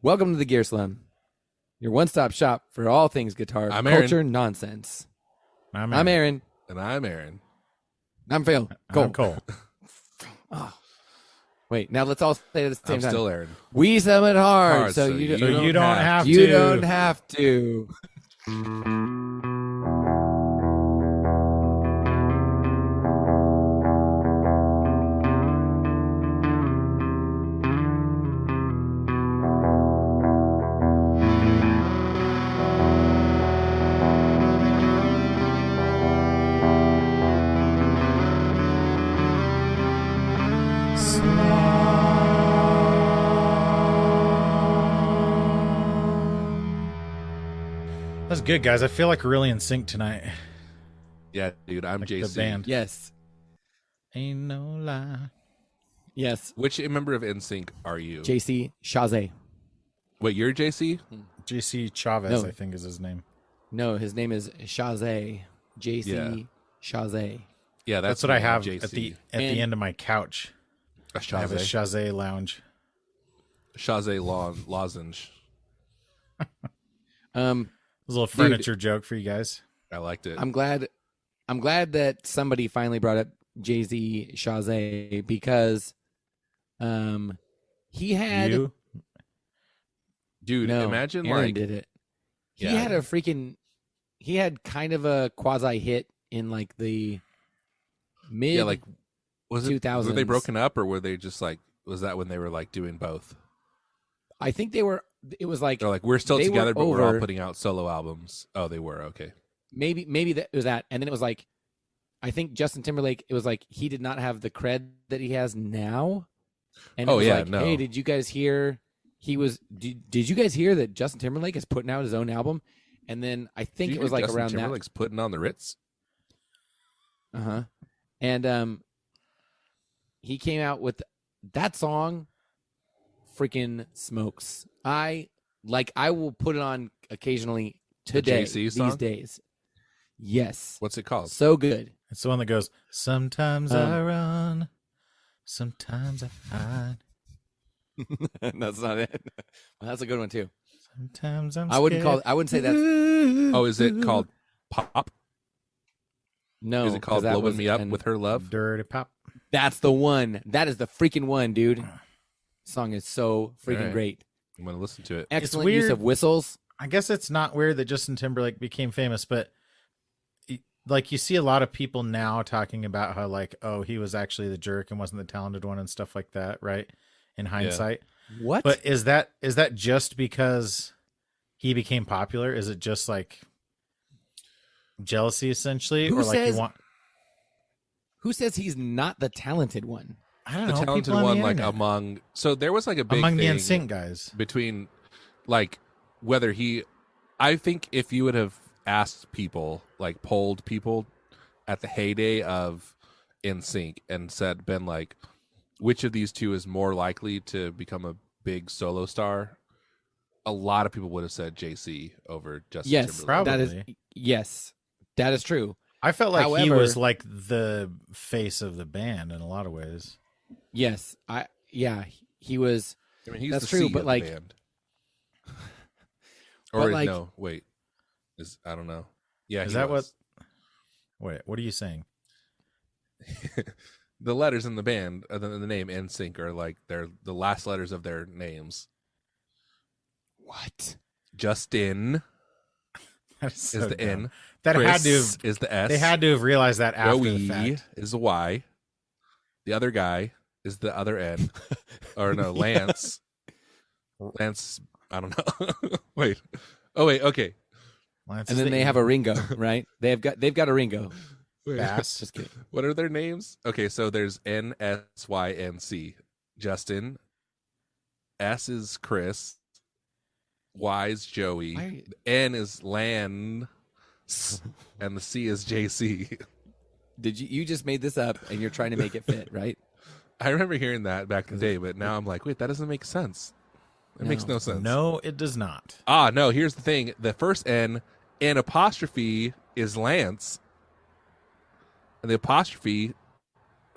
Welcome to the Gear Slum, your one-stop shop for all things guitar I'm culture nonsense. I'm Aaron. And I'm Aaron. I'm Phil. Cole. I'm Cole. Oh. Wait, now let's all say it at the same I'm time. still Aaron. We summon hard, Hard, so so you you don't don't have you to. don't have to. That's good, guys. I feel like we're really in sync tonight. Yeah, dude, I'm Like JC. the band. Yes. Ain't no lie. Yes. Which member of NSYNC are you? JC Chazé. Wait, you're JC? JC Chavez, No. I think is his name. No, his name is Chazé. JC Yeah. Chazé. Yeah, That's what I me, have JC. at the And- end of my couch. A I have a Chazé. Chazé lounge. Chazé lozenge. It was a little furniture joke for you guys. I liked it. I'm glad that somebody finally brought up Jay-Z Chazé because he had You? Dude, no, imagine Aaron like did it. He Yeah. had kind of a quasi hit in like the mid yeah, like was it 2000s. were they broken up or were they just like was that when they were like doing both? I think they were. It was like They're like we're still They were together, but we're all over- putting out solo albums. Oh, they were okay. maybe that it was that, and then it was like I think Justin Timberlake. It was like he did not have the cred that he has now. And it Oh, was yeah, like, no. hey, did you guys hear? Did you guys hear that Justin Timberlake is putting out his own album? And then I think Did it you was hear like Justin around Timberlake's putting on the Ritz. that. And he came out with that song. Freaking smokes! I will put it on occasionally today. JC These song? days, yes, What's it called? so good. It's the one that goes, sometimes I run, sometimes I hide, That's not it. Well, that's a good one too. sometimes I'm I wouldn't scared. I wouldn't say that's Oh, is it called Pop? no. Is it called 'cause that Blowing was Me Up an- with Her Love? Dirty Pop. That's the one. That is the freaking one, dude. Song is so freaking Alright. great. I'm gonna listen to it. Excellent use weird. of whistles. I guess it's not weird that Justin Timberlake became famous, but like you see a lot of people now talking about how like, oh, he was actually the jerk and wasn't the talented one and stuff like that, right? In hindsight. What? But is that just because he became popular? Is it just like jealousy essentially? Who or like says- you want Who says he's not the talented one? I don't The know, talented people on one, the like internet. among so there was like a big among the thing NSYNC guys. between like whether he I think if you would have asked people, like polled people at the heyday of NSYNC and been like, which of these two is more likely to become a big solo star, a lot of people would have said JC over Justin Yes, Timberlake. Probably. that is yes, that is true. I felt like he However- was like the face of the band in a lot of ways. Yes, he was. I mean, he's That's the true, C but, of like- the band. but, Or like- no, wait, I don't know. Yeah, Is he that was. Wait, what are you saying? The letters in the band, other than the name NSYNC, are like they're the last letters of their names. What? Justin That is so the dumb. N. That Chris had to have, is the S. they had to have realized that after the Joey fact. is the Y. The other guy is the other N. Or no, Lance. Lance, I don't know. Wait. Oh wait, okay. Lance And is then the they E. have a Ringo, right? They've got a Ringo. Wait. Bass. Just kidding. What are their names? Okay, so there's N S Y N C. Justin. S is Chris. Y is Joey. Why- N is Lan. And the C is JC. Did you just made this up and you're trying to make it fit, right? I remember hearing that back in the day, but now I'm like, wait, that doesn't make sense. It makes no sense. No, it does not. Ah, no, here's the thing. The first N apostrophe is Lance. And the apostrophe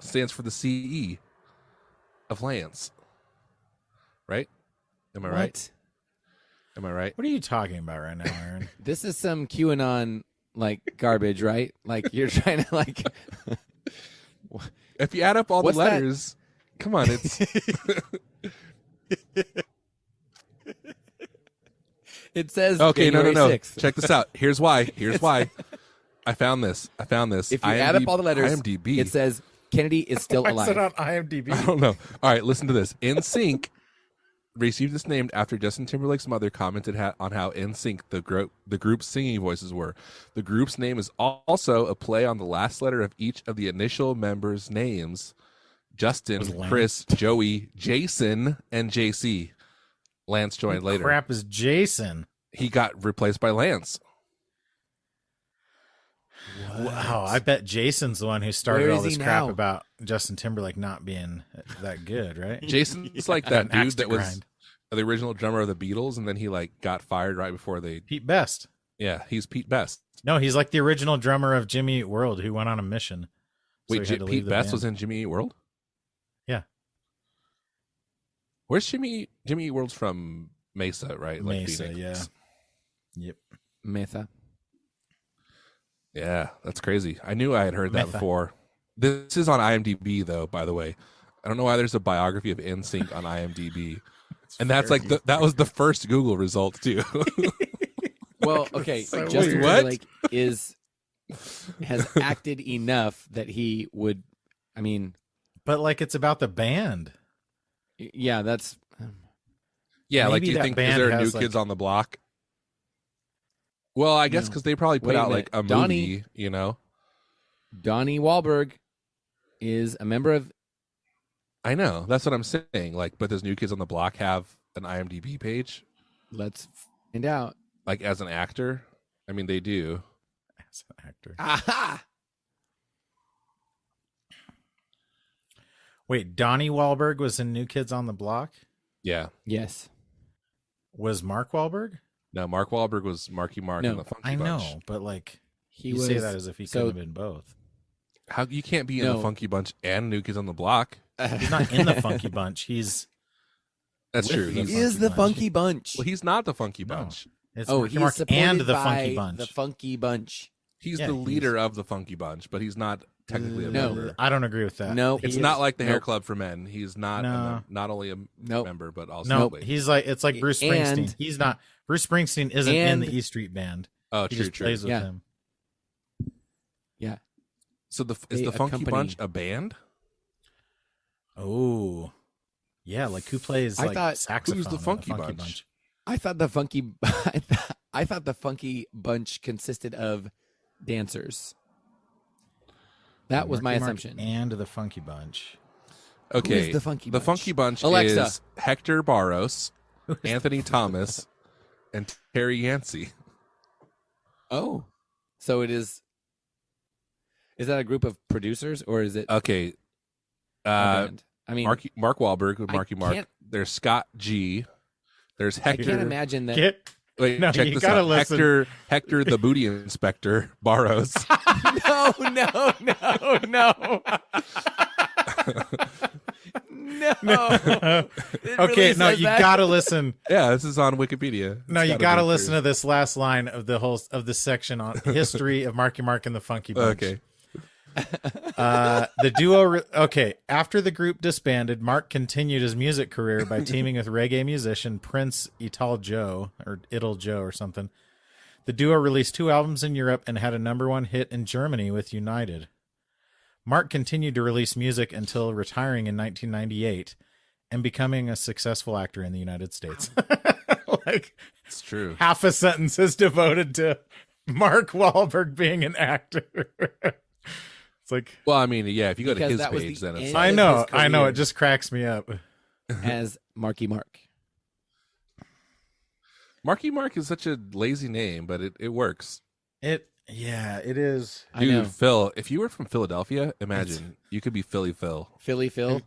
stands for the CE of Lance. Right? Am I right? Am I right? What are you talking about right now, Aaron? This is some QAnon like garbage, right? Like you're trying to like. If you add up all the What's that? letters, come on, it's It says okay. No. January 6th. Check this out. Here's why. I found this. If you add up all the letters, IMDb. it says Kennedy is still Why is it alive. on IMDb? I don't know. All right, listen to this. NSYNC received its name after Justin Timberlake's mother commented on how NSYNC, the group's singing voices were. The group's name is also a play on the last letter of each of the initial members' names: Justin, Chris, Joey, Jason, and JC. Lance joined Who later. crap is Jason? He got replaced by Lance. Wow, I bet Jason's the one who started Where all is this he crap now? about Justin Timberlake not being that good, right? Jason's like that An axe dude to that was grind. the original drummer of the Beatles, and then he like got fired right before they. Pete Best. Yeah, he's Pete Best. No, he's like the original drummer of Jimmy Eat World who went on a mission. So Wait, he had to leave Pete the Best band. was in Jimmy Eat World? Yeah. Where's Jimmy Eat World's from? Mesa, right? Like Mesa, Phoenix. yeah. Yep. Mesa. Yeah, that's crazy. I knew I had heard that Metha. before. This is on IMDb, though, by the way. I don't know why there's a biography of NSYNC on IMDb. And that's like that was the first Google result, too. Well, okay, So Justin weird. What? Timberlake has acted enough that he would. I mean, But like it's about the band. yeah, that's. Yeah, like Maybe do you that think is band there has, New like- Kids on the Block? Well, I guess No. because they probably put Wait a out minute. like a movie, Donnie- you know? Donnie Wahlberg is a member of. I know. That's what I'm saying. Like, but does New Kids on the Block have an IMDb page? Let's find out. Like as an actor? I mean, they do. As an actor. Aha! Wait, Donnie Wahlberg was in New Kids on the Block? Yeah. Yes. Was Mark Wahlberg? No, Mark Wahlberg was Marky Mark No, and the Funky I Bunch. know, but like He you was. say that as if he so- couldn't have been both. How you can't be in No. the Funky Bunch and New Kids on the Block? He's not in the Funky Bunch. He's That's With true. the He's, He is the Funky Bunch. well, he's not the Funky No. Bunch. it's Oh, Marky he's Mark supported and the by Funky Bunch. The Funky Bunch. He's Yeah, the he's- leader of the Funky Bunch, but he's not technically a No. member. I don't agree with that. No, It's He not is- like the Hair Nope. Club for Men. He's not No. not only a Nope. member, but also No, a he's like it's like Bruce Springsteen. And- He's not. Bruce Springsteen isn't in and- the E Street Band. oh, He true, just true. plays with Yeah. him. Yeah. So is They the Funky accompany- Bunch a band? Oh, yeah. Like who plays I like thought- saxophone? Who's the in Funky Bunch? I thought the Funky. I thought the Funky Bunch consisted of dancers. That was my Marky Mark assumption. And the Funky Bunch. Okay, the Funky the Bunch? Funky Bunch Alexa. is Hector Barros, Anthony Thomas, and Terry Yancey. Oh, so it is. Is that a group of producers or is it Okay, a band? I mean, Mark Wahlberg with I Marky Mark. can't- There's Scott G. There's I Hector. can't imagine that. Get Wait, No, check you this gotta out. listen. Hector the booty inspector Barros. No, no, no, no. No. It okay, really no, says you that? gotta listen. Yeah, this is on Wikipedia. No, It's you gotta gotta be listen true. to this last line of the whole of the section on history of Marky Mark and the Funky Bunch. Okay. The duo. Okay, after the group disbanded, Mark continued his music career by teaming with reggae musician Prince Ital Joe or something. The duo released 2 albums in Europe and had a #1 hit in Germany with United. Mark continued to release music until retiring in 1998 and becoming a successful actor in the United States. Like It's true. half a sentence is devoted to Mark Wahlberg being an actor. It's like Well, I mean, yeah, if you go to Because his that was page, the then it's end. like, I of know, his I know. career. It just cracks me up. As Marky Mark. Marky Mark is such a lazy name, but it works. Yeah, it is. I know. Dude, Phil, if you were from Philadelphia, imagine you could be Philly Phil. Philly Phil.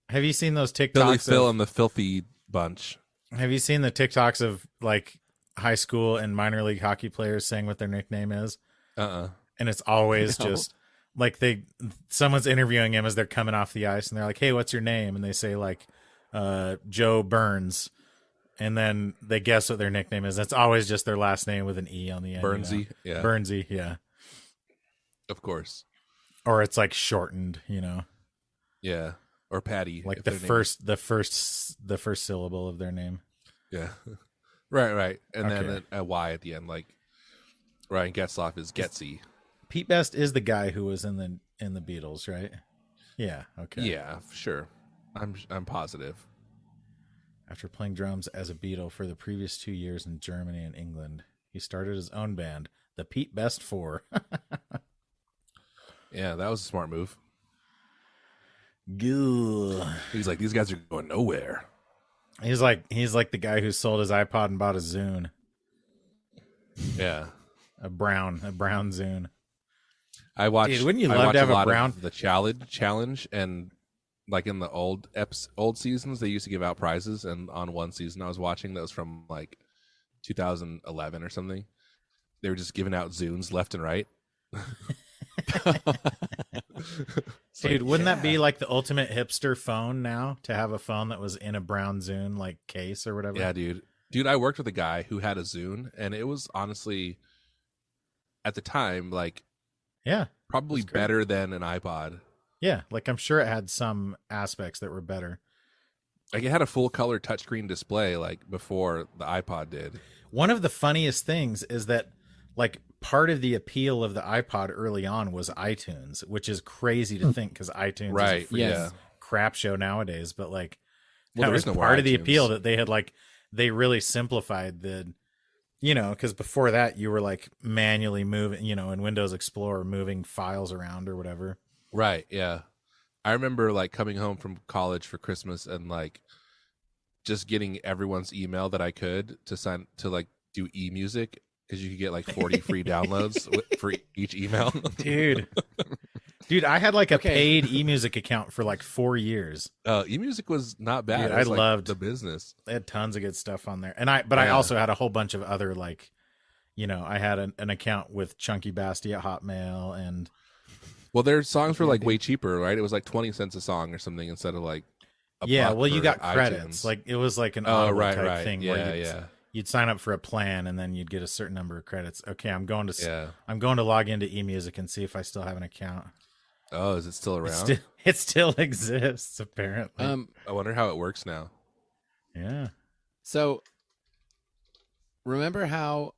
Have you seen those Philly TikToks? Phil and the Filthy Bunch. Have you seen the TikToks of like high school and minor league hockey players saying what their nickname is? And it's always No. just like someone's interviewing him as they're coming off the ice, and they're like, "Hey, what's your name?" And they say like, "Joe Burns," and then they guess what their nickname is. That's always just their last name with an E on the end. Burnsy, yeah, Burnsy, yeah. of course, Or it's like shortened, yeah, or Patty, like if the their name- first syllable of their name. yeah, right, and Okay. then a Y at the end, like Ryan Getzlaff is Getsy. Pete Best is the guy who was in the Beatles, right? Yeah. Okay. Yeah, sure, I'm positive. After playing drums as a Beatle for the previous 2 years in Germany and England, he started his own band, the Pete Best Four. Yeah, that was a smart move. Good. He's like, these guys are going nowhere. He's like the guy who sold his iPod and bought a Zune, Yeah, a brown Zune. I watched. Dude, wouldn't you I love watched to have a a lot brown- of the challenge, and like in the old seasons, they used to give out prizes. And on one season, I was watching that was from like 2011 or something. They were just giving out Zunes left and right. Dude, wouldn't that be like the ultimate hipster phone now, to have a phone that was in a brown Zune like case or whatever? Yeah, dude. I worked with a guy who had a Zune, and it was honestly, at the time, like, Yeah. probably That's great. better than an iPod. Yeah, like I'm sure it had some aspects that were better. Like, it had a full color touchscreen display, like before the iPod did. One of the funniest things is that like part of the appeal of the iPod early on was iTunes, which is crazy to think because iTunes Right, is a freaking yes. crap show nowadays. But like Well, that there was is no part of the iTunes. appeal, that they had like they really simplified the, because before that you were like manually moving, in Windows Explorer, moving files around or whatever. Right, yeah. I remember like coming home from college for Christmas and like just getting everyone's email that I could to sign to like do e-music, because you could get like 40 free downloads for each email. Dude, I had like a Okay. paid eMusic account for like 4 years. E-music was not bad. Dude, It was, I like, loved- the business. They had tons of good stuff on there. But I Yeah. also had a whole bunch of other like, I had an account with Chunky Basti at Hotmail, and Well, their songs were Yeah, like dude. way cheaper, right? It was like 20 cents a song or something instead of like a yeah, buck well, you for got iTunes. credits. Like it was like an Oh, Audible right, type right. thing Yeah, where yeah. you'd sign up for a plan and then you'd get a certain number of credits. Okay, I'm going to Yeah. log into eMusic and see if I still have an account. Oh, is it still around? It still exists apparently. I wonder how it works now. Yeah. So remember how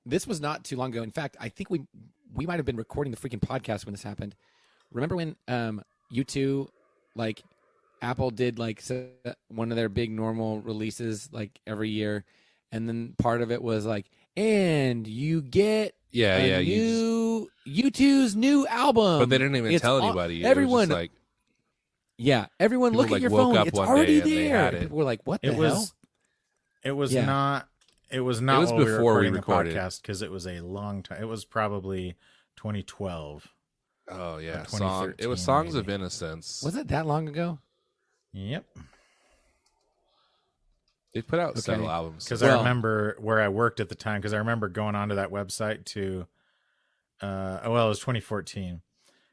this was not too long ago. In fact, I think we might have been recording the freaking podcast when this happened. Remember when U2, like Apple did like one of their big normal releases like every year, and then part of it was like, and you get Yeah, a yeah. new U2's new album. But they didn't even It's tell all- anybody. everyone, It was just like, yeah, everyone People, look like, at your woke phone. up It's one already day and they there. had it. People were like, what the It hell? was Yeah. not it was It was while we were before we recording recorded. the podcast, because it was a long time. It was probably 2012. oh yeah, Or song. It was 2013 Songs of maybe. Innocence. Was it that long ago? Yep. They put out Okay. several albums. Because Well- I remember where I worked at the time, because I remember going onto that website to it was 2014,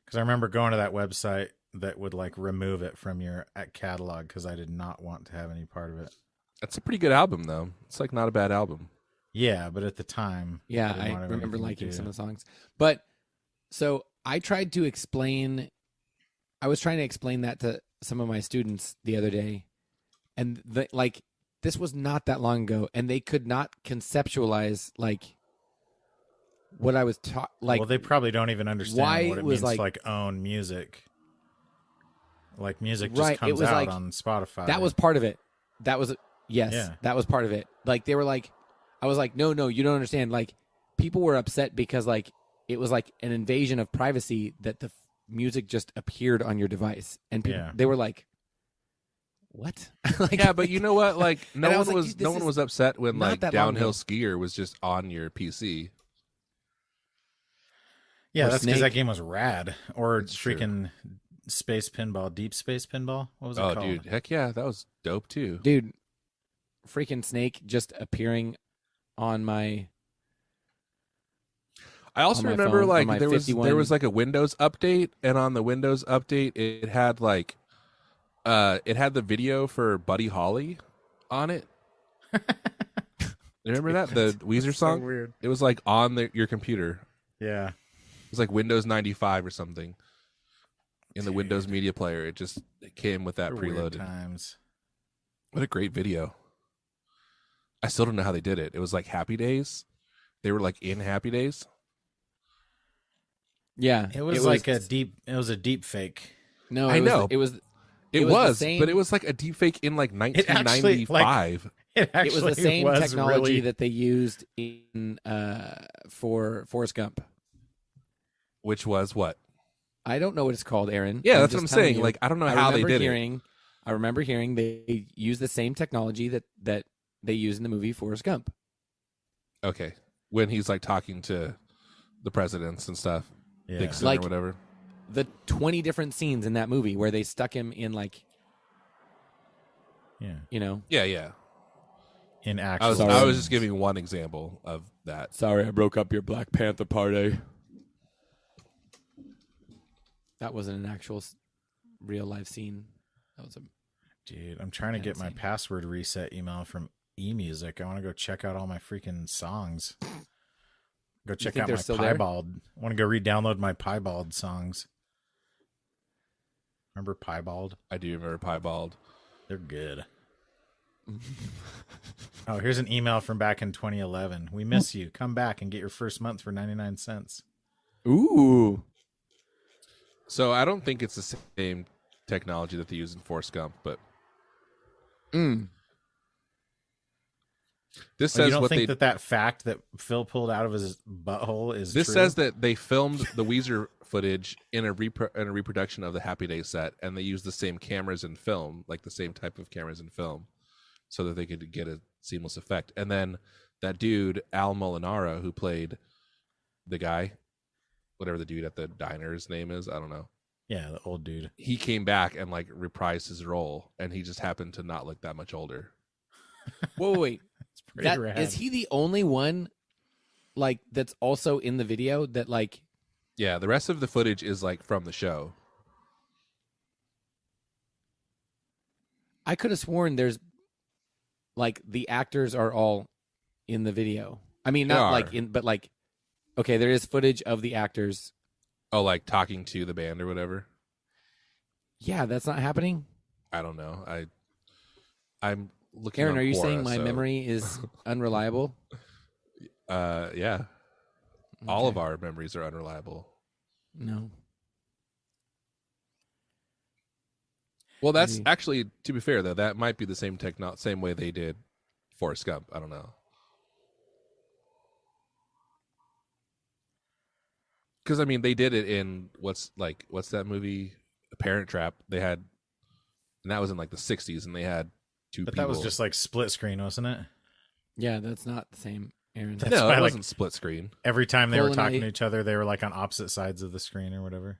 because I remember going to that website that would like remove it from your catalog, because I did not want to have any part of it. It's a pretty good album though. It's like not a bad album. Yeah, but at the time, Yeah, didn't I want to have remember anything to liking do. some of the songs. But so I tried to explain, I was trying to explain that to some of my students the other day. And this was not that long ago, and they could not conceptualize like what I was taught. Like, well, they probably don't even understand why what it it was means to like- own music. Like music just Right, it comes was out like- on Spotify. that was part of it. That was yes, Yeah. that was part of it. Like they were like, I was like, no, you don't understand. Like people were upset because like it was like an invasion of privacy that the music just appeared on your device, and people Yeah. they were like, what? Like, Yeah, but you know what? Like And no I one was like, was dude, no this one is was upset when not like that long Downhill ago. Skier was just on your PC. Yeah, Or that's because Snake. that game was rad. Or That's true. freaking Space Pinball, Deep Space Pinball. What was it Oh, called? dude, heck yeah, that was dope too. dude, freaking Snake just appearing on my. I also on my remember phone, on like my there was 51 like a Windows update, and on the Windows update it had like it had the video for Buddy Holly on it, Remember that the Weezer So song? weird. It was like on your computer. Yeah. It was like Windows 95 or something. In the Dude. Windows Media Player, it came with that They're weird preloaded. times. What a great video! I still don't know how they did it. It was like Happy Days. They were like in Happy Days. Yeah, It was like a deep. It was a deep fake. No, I know. It was It was the was, same- but it was like a deep fake in like It actually, 1995. It it was the same was technology really... that they used in for Forrest Gump. Which was what? I don't know what it's called, Aaron. Yeah, I'm that's what I'm just telling saying. you. Like I don't know how they did it. I remember hearing they used the same technology that they use in the movie Forrest Gump. it. Okay, when he's like talking to the presidents and stuff, Yeah. Dixon Like- or whatever. The 20 different scenes in that movie where they stuck him in like, Yeah. Yeah. In I actual. was just giving one example of that. sorry, I broke up your Black Panther party. That wasn't an actual real life scene. That was a Dude, I'm trying to get my password reset email from eMusic. I want to go check out all my freaking songs. Go check think out they're my still there? Piebald. I want to go re-download my Piebald songs. Remember Piebald? I do remember Piebald. They're good. Oh, here's an email from back in 2011. We miss you. Come back and get your first month for 99 cents. ooh. So I don't think it's the same technology that they use in Forrest Gump, but this Well, says you don't what think they. that fact that Phil pulled out of his butthole is This true? says that they filmed the Weezer footage in a reproduction of the Happy Days set, and they used the same cameras in film, like the same type of cameras in film, so that they could get a seamless effect. And then that dude Al Molinaro, who played the guy, whatever the dude at the diner's name is, I don't know. Yeah, the old dude. He came back and like reprised his role, and he just happened to not look that much older. Whoa, wait. It's pretty That, rad. is he the only one like that's also in the video that like Yeah, the rest of the footage is like from the show. I could have sworn there's like the actors are all in the video. I mean, They not are. like in, but like, okay, there is footage of the actors. Oh, like talking to the band or whatever. Yeah, that's not happening. I don't know. I'm looking. Aaron, on are you Quora, saying my so- memory is unreliable? Yeah. All of Okay. our memories are unreliable. No. Well, that's Maybe. actually, to be fair though, that might be the same way they did Forrest Gump. I don't know. Because I mean, they did it in what's that movie, Parent Trap? They had, and that was in like the '60s, and they had two. But people. that was just like split screen, wasn't it? Yeah, that's not the same, Aaron. That's no, why, it like, wasn't split screen. Every time they Cole were and talking I- to each other, they were like on opposite sides of the screen or whatever.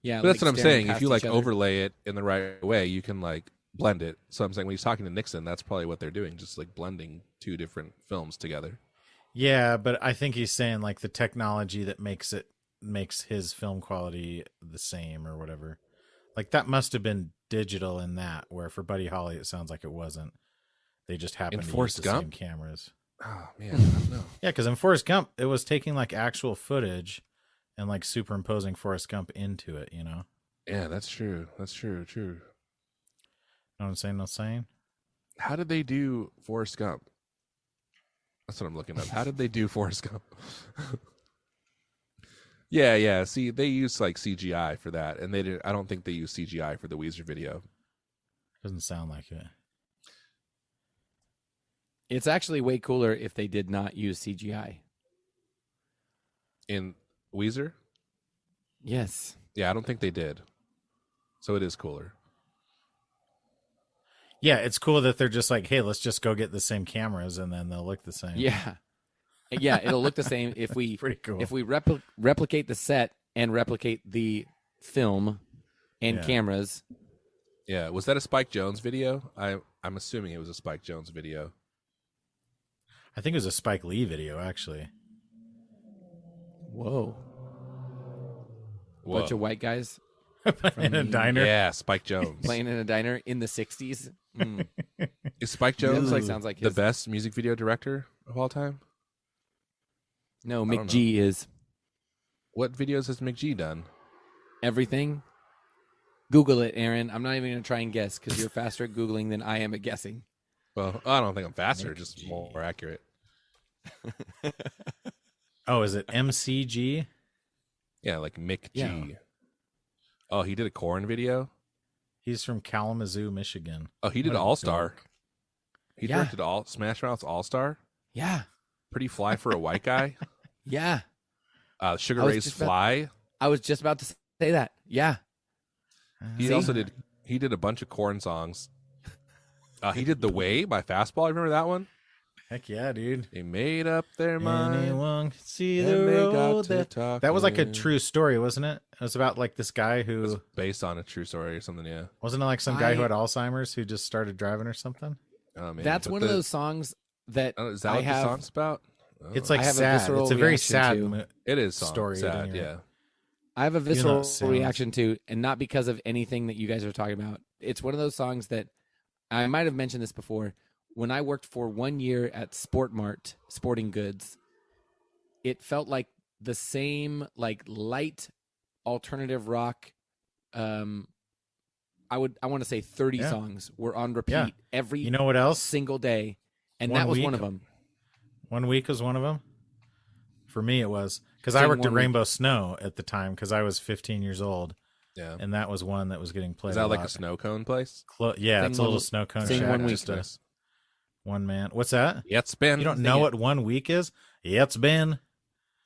Yeah, But that's like what I'm staring saying. If past you like each other. overlay it in the right way, you can like blend it. So I'm saying when he's talking to Nixon, that's probably what they're doing, just like blending two different films together. Yeah, but I think he's saying like the technology that makes his film quality the same or whatever. Like that must have been digital in that, where for Buddy Holly it sounds like it wasn't. They just happened to use Forrest the Gump? same cameras. Oh man, I don't know. Yeah, because in Forrest Gump, it was taking like actual footage and like superimposing Forrest Gump into it. You know Yeah, that's true. That's true. True. what I'm saying? No saying. How did they do Forrest Gump? That's what I'm looking up. How did they do Forrest Gump? Yeah. See, they used like CGI for that, and they didn't. I don't think they used CGI for the Weezer video. Doesn't sound like it. It's actually way cooler if they did not use CGI. In Weezer, Yes. yeah, I don't think they did. So it is cooler. Yeah, it's cool that they're just like, hey, let's just go get the same cameras and then they'll look the same. Yeah. Yeah, it'll look the same if we Pretty cool. if we replicate the set and replicate the film and Yeah. cameras. Yeah, was that a Spike Jonze video? I'm assuming it was a Spike Jonze video. I think it was a Spike Lee video, actually. Whoa. Whoa. Bunch of white guys. in a diner. Yeah, Spike Jones. Playing in a diner in the 60s. Mm. Is Spike Jones Ooh. like Sounds like the his. best music video director of all time? No, don't McG is What videos has McG done? everything. Google it, Aaron. I'm not even going to try and guess because you're faster at Googling than I am at guessing. Well, I don't think I'm faster, just more accurate. Oh, is it MCG? Yeah, like Mick G. Yeah. Oh, he did a Korn video? He's from Kalamazoo, Michigan. Oh, he did What a All Star. dork. He Yeah. directed all Smash Mouth's All Star. Yeah. Pretty fly for a white guy. Yeah. Sugar I was Ray's just about- Fly. I was just about to say that. Yeah. He See? also did. He did a bunch of Korn songs. He did The Way by Fastball. Remember that one? Heck yeah, dude. They made up their mind. Anyone can see and the they road got to that was like a talking. true story, wasn't it? It was about like this guy It was who based on a true story or something. Yeah. wasn't it like some guy who I- had Alzheimer's who just started driving or something. Oh, man. That's But one of those songs that Is that I what have. the song's about? Oh. It's like I have a sad. visceral It's a very reaction sad. to- It is story, sad. anyway. Yeah. I have a know visceral it sounds- reaction to, and not because of anything that you guys are talking about. It's one of those songs that I might have mentioned this before. When I worked for 1 year at Sport Mart, Sporting Goods, it felt like the same like light alternative rock. I want to say 30 Yeah. songs were on repeat Yeah. every You know what else? single day, and One that was week- one of them. 1 week was one of them. For me, it was because I Sing worked at 1 week. Rainbow Snow at the time because I was 15 years old, Yeah. and that was one that was getting played. Is that a like lot. a snow cone place? Yeah, Sing it's a little one- snow cone sing shack. 1 week. Just a Nice. one man. What's that? Yeah, it's been. You don't Sing know it. what 1 week is? Yeah, it's been.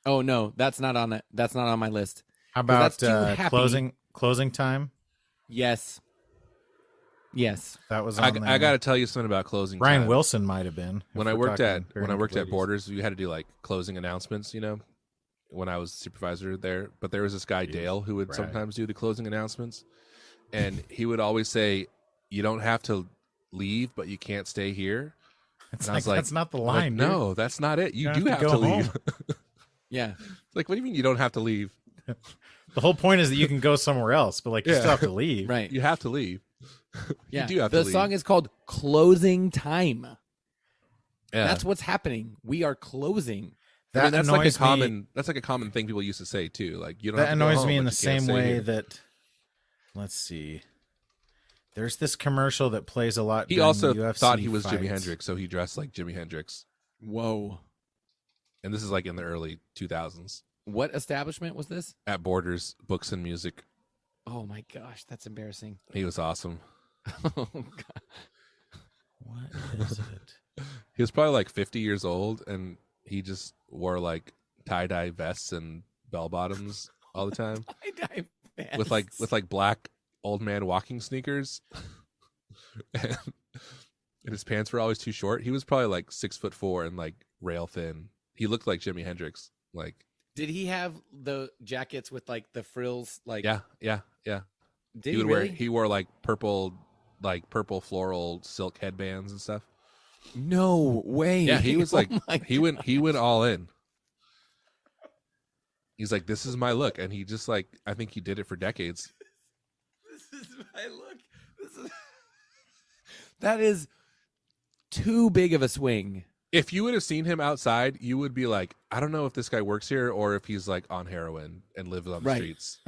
Oh no, that's not on it. That's not on my list. How that's about too happy. closing time? Yes. Yes. That was I on there. got to tell you something about closing. Ryan time. Wilson might have been. if When I we're worked talking at bare naked ladies. Borders, we had to do like closing announcements. You know, when I was supervisor there. But there was this guy Dale who would Brag. sometimes do the closing announcements, and he would always say, "You don't have to leave, but you can't stay here." It's And I like, was like, that's not the I'm line. like, dude. no, that's not it. You You do have have to to go leave. home. Yeah. Like, what do you mean you don't have to leave? The whole point is that you can go somewhere else, but like you Yeah. still have to leave. Right. You have to leave. Yeah. do have the to leave. song is called Closing Time. Yeah. That's what's happening. We are closing. That I mean, that's like a annoys common. me. That's like a common thing people used to say too. Like you don't. That have to go annoys home, me in but the you can't same stay way here. that. Let's see. There's this commercial that plays a lot. He during also UFC thought he was Jimi fights. Hendrix, so he dressed like Jimi Hendrix. Whoa. And this is like in the early 2000s What establishment was this? at Borders Books and Music. Oh my gosh, that's embarrassing. He was awesome. Oh, God. What is it? He was probably like 50 years old, and he just wore like tie dye vests and bell bottoms all the time with like black old man walking sneakers. and his pants were always too short. He was probably like 6'4" and like rail thin. He looked like Jimi Hendrix. Like, Did he have the jackets with like the frills? Like yeah. Did He would really? he wore like purple floral silk headbands and stuff. No way. Yeah, he was like Oh my he went all in. He's like, this is my look, and he just like I think he did it for decades. This is my look. This is that is too big of a swing. If you would have seen him outside, you would be like, I don't know if this guy works here or if he's like on heroin and lives on the Right. streets.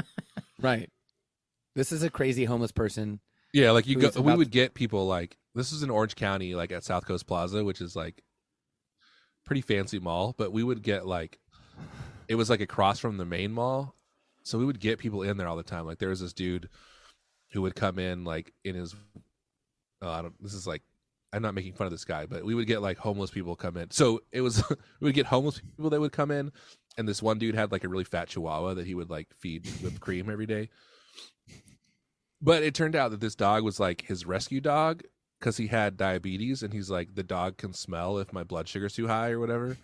Right. This is a crazy homeless person. Yeah, like Who's we about would get people like this is in Orange County, like at South Coast Plaza, which is like pretty fancy mall, but we would get like it was like across from the main mall. So we would get people in there all the time. Like there was this dude who would come in like in his this is like I'm not making fun of this guy, but we would get like homeless people come in. So it was we would get homeless people that would come in, and this one dude had like a really fat chihuahua that he would like feed whipped cream every day. But it turned out that this dog was like his rescue dog because he had diabetes, and he's like, the dog can smell if my blood sugar's too high or whatever.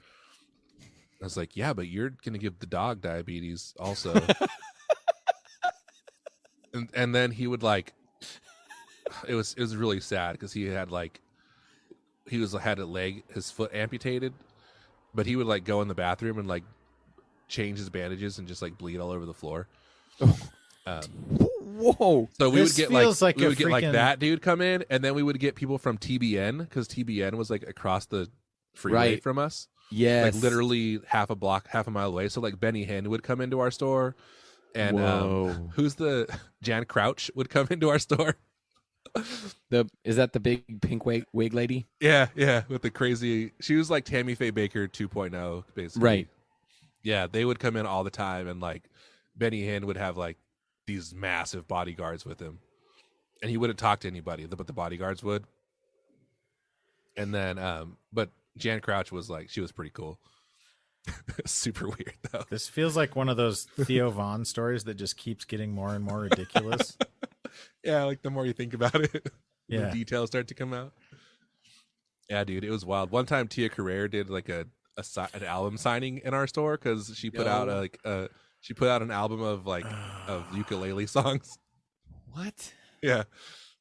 I was like, yeah, but you're gonna give the dog diabetes also. and then he would like, it was really sad because he had like, had his foot amputated, but he would like go in the bathroom and like change his bandages and just like bleed all over the floor. Whoa. So we This would get feels like we a would get like freaking- that dude come in, and then we would get people from TBN because TBN was like across the freeway Right. from us, Yes. like literally half a mile away. So like Benny Hinn would come into our store, and Whoa. who's the Jan Crouch would come into our store. Is that the big pink wig lady? Yeah, with the crazy. She was like Tammy Faye Baker 2.0, basically. Right. Yeah, they would come in all the time, and like Benny Hinn would have like these massive bodyguards with him, and he wouldn't talk to anybody, but the bodyguards would. And then, but Jan Crouch was like, she was pretty cool. Super weird though. This feels like one of those Theo Vaughn stories that just keeps getting more and more ridiculous. Yeah, like the more you think about it, Yeah. the details start to come out. Yeah, dude, it was wild. One time, Tia Carrere did like an album signing in our store because she put out she put out an album of like of ukulele songs. What? Yeah,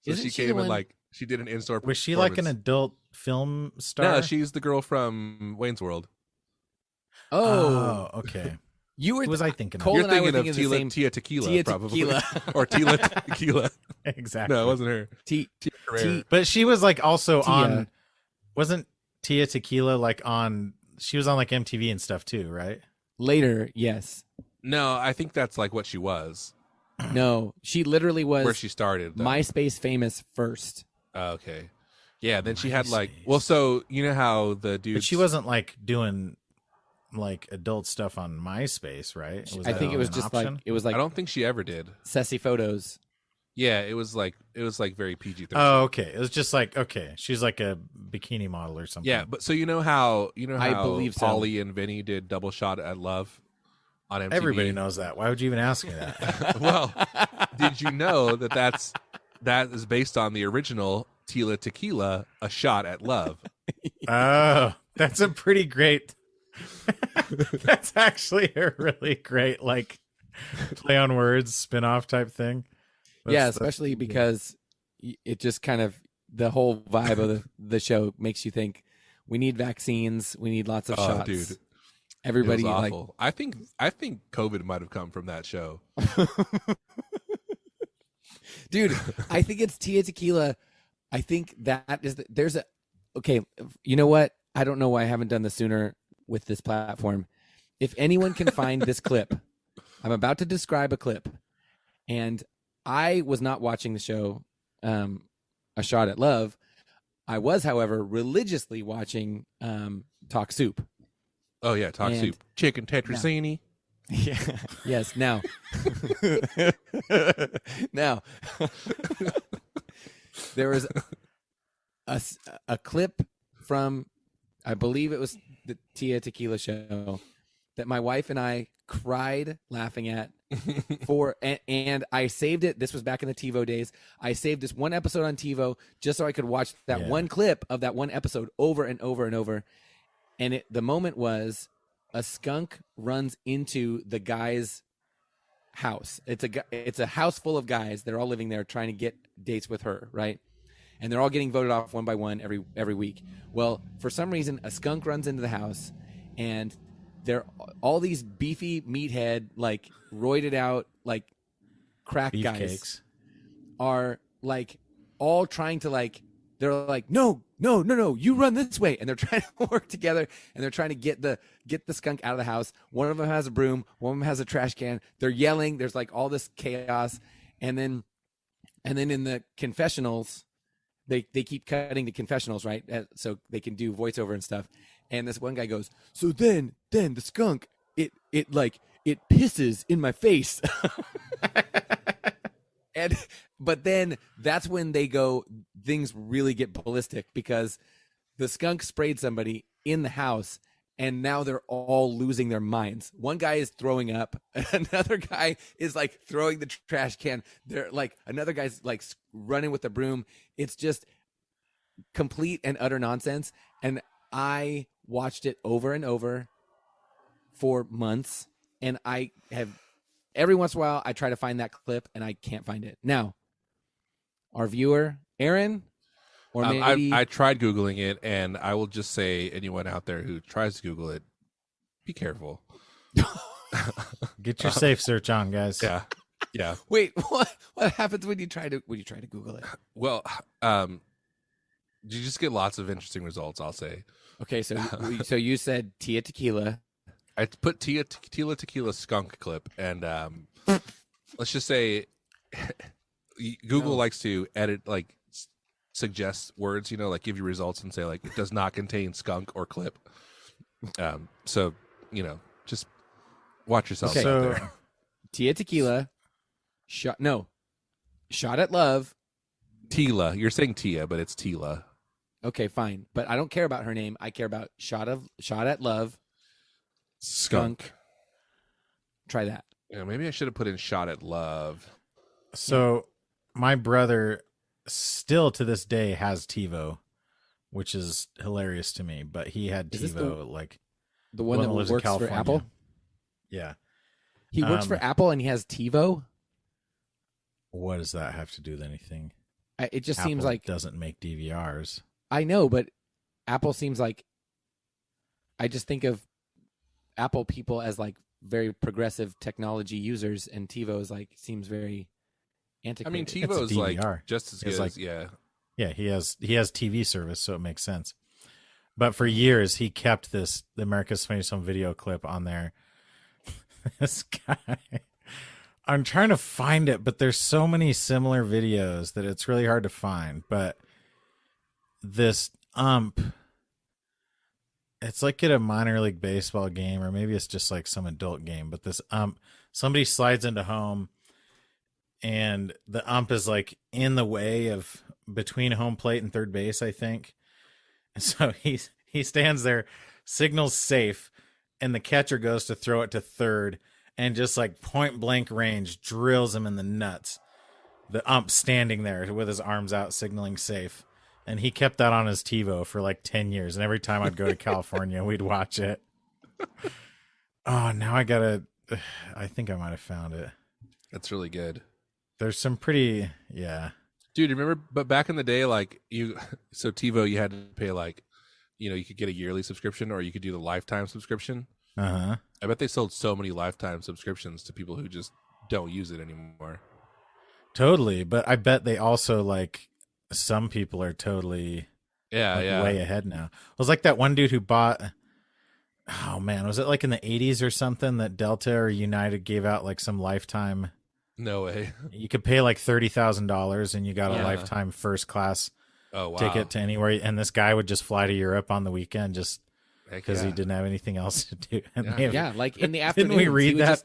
so Isn't she she came the and one- like she did an in-store. Was she like an performance. adult film star? No, she's the girl from Wayne's World. Oh, Okay. you were. Who was I thinking of? Cole You're and I were thinking of thinking the same. Tia Tequila, Tia probably, Tequila. or Tila Tequila. Exactly. No, it wasn't her. T. Tia Carrere. But she was like also Tia. on. Wasn't Tia Tequila like on? She was on like MTV and stuff too, right? Later, yes. No, I think that's like what she was, No, she literally was where she started. though. MySpace famous first. Oh, okay. Yeah, then she had like, MySpace. well, so you know how the dude. But she wasn't like doing like adult stuff on MySpace, right? I that think it was an just option? like it was I like don't think she ever did. sassy photos. Yeah, it was like very PG-13. Oh, okay. It was just like she's like a bikini model or something. Yeah, but so you know how I believe so. Polly and Vinny did Double Shot at Love on MTV. Everybody knows that. Why would you even ask me that? Well, did you know that is based on the original Tila Tequila, A Shot at Love? Oh, that's a pretty great. That's actually a really great like play on words spin-off type thing. Yeah, That's- especially because it just kind of the whole vibe of the show makes you think we need vaccines, we need lots of Oh, shots. dude. Everybody It was like awful. I think COVID might have come from that show. dude, I think it's Tia Tequila. I think that is there's a okay, you know what? I don't know why I haven't done this sooner with this platform. If anyone can find this clip, I'm about to describe a clip, and I was not watching the show A Shot at Love. I was, however, religiously watching Talk Soup. Oh yeah, Talk And- Soup, chicken tetrazzini. Yeah. Yes. Now. Now. There was a clip from, I believe it was the Tia Tequila show, that my wife and I cried laughing at and I saved it. This was back in the TiVo days. I saved this one episode on TiVo just so I could watch that Yeah. one clip of that one episode over and over and over. And the moment was a skunk runs into the guy's house. It's a house full of guys. They're all living there trying to get dates with her, right? And they're all getting voted off one by one every week. Well, for some reason, a skunk runs into the house, and they're all these beefy meathead, like roided out, like crack guys Beefcakes. are like all trying to like. They're like, no, you run this way, and they're trying to work together, and they're trying to get the skunk out of the house. One of them has a broom, one of them has a trash can. They're yelling. There's like all this chaos, and then in the confessionals, they keep cutting to confessionals, right? So they can do voiceover and stuff. And this one guy goes, so then the skunk it pisses in my face. But then that's when things really get ballistic, because the skunk sprayed somebody in the house, and now they're all losing their minds. One guy is throwing up. Another guy is like throwing the trash can. They're like, another guy's like running with the broom. It's just complete and utter nonsense. And I watched it over and over for months, and I have every once in a while I try to find that clip and I can't find it. Now, our viewer, Aaron, or maybe I tried Googling it, and I will just say, anyone out there who tries to Google it, be careful. Get your safe search on, guys. Yeah. wait, what What happens when you try to Google it? Well, you just get lots of interesting results. I'll say. Okay, so you said Tia Tequila. I put tequila skunk clip, and let's just say Google likes to edit, like suggest words, like give you results and say like it does not contain skunk or clip. So just watch yourself out there. Tia Tequila, shot at love. Tila, you're saying Tia, but it's Tila. Okay, fine, but I don't care about her name. I care about shot at love. Skunk. Try that. Yeah, maybe I should have put in shot at love. So my brother still to this day has TiVo, which is hilarious to me. But he had TiVo, like the one that lives works in for California. Apple. Yeah, he works for Apple and he has TiVo. What does that have to do with anything? It just Apple seems like doesn't make DVRs. I know, but Apple seems like I just think of Apple people as like very progressive technology users, and TiVo is like seems very antiquated. I mean, TiVo is like just as good. Like, yeah. He has TV service, so it makes sense. But for years, he kept the America's Funniest Home Video clip on there. This guy, I'm trying to find it, but there's so many similar videos that it's really hard to find. But this it's like at a minor league baseball game, or maybe it's just like some adult game. But this somebody slides into home, and the is like in the way of between home plate and third base, I think. And so he stands there, signals safe, and the catcher goes to throw it to third, and just like point blank range drills him in the nuts. The standing there with his arms out, signaling safe. And he kept that on his TiVo for like 10 years. And every time I'd go to California, we'd watch it. Oh, now I think I might have found it. That's really good. There's some pretty, yeah. Dude, remember, but back in the day, like so TiVo, you had to pay like, you could get a yearly subscription or you could do the lifetime subscription. Uh-huh. I bet they sold so many lifetime subscriptions to people who just don't use it anymore. Totally. But I bet they also like, some people are totally way ahead now. It was like that one dude who bought, oh man, was it like in the 80s or something that Delta or United gave out like some lifetime? No way. You could pay like $30,000 and you got a lifetime first class ticket to anywhere. And this guy would just fly to Europe on the weekend just because he didn't have anything else to do. And like in the afternoon. Didn't we read that?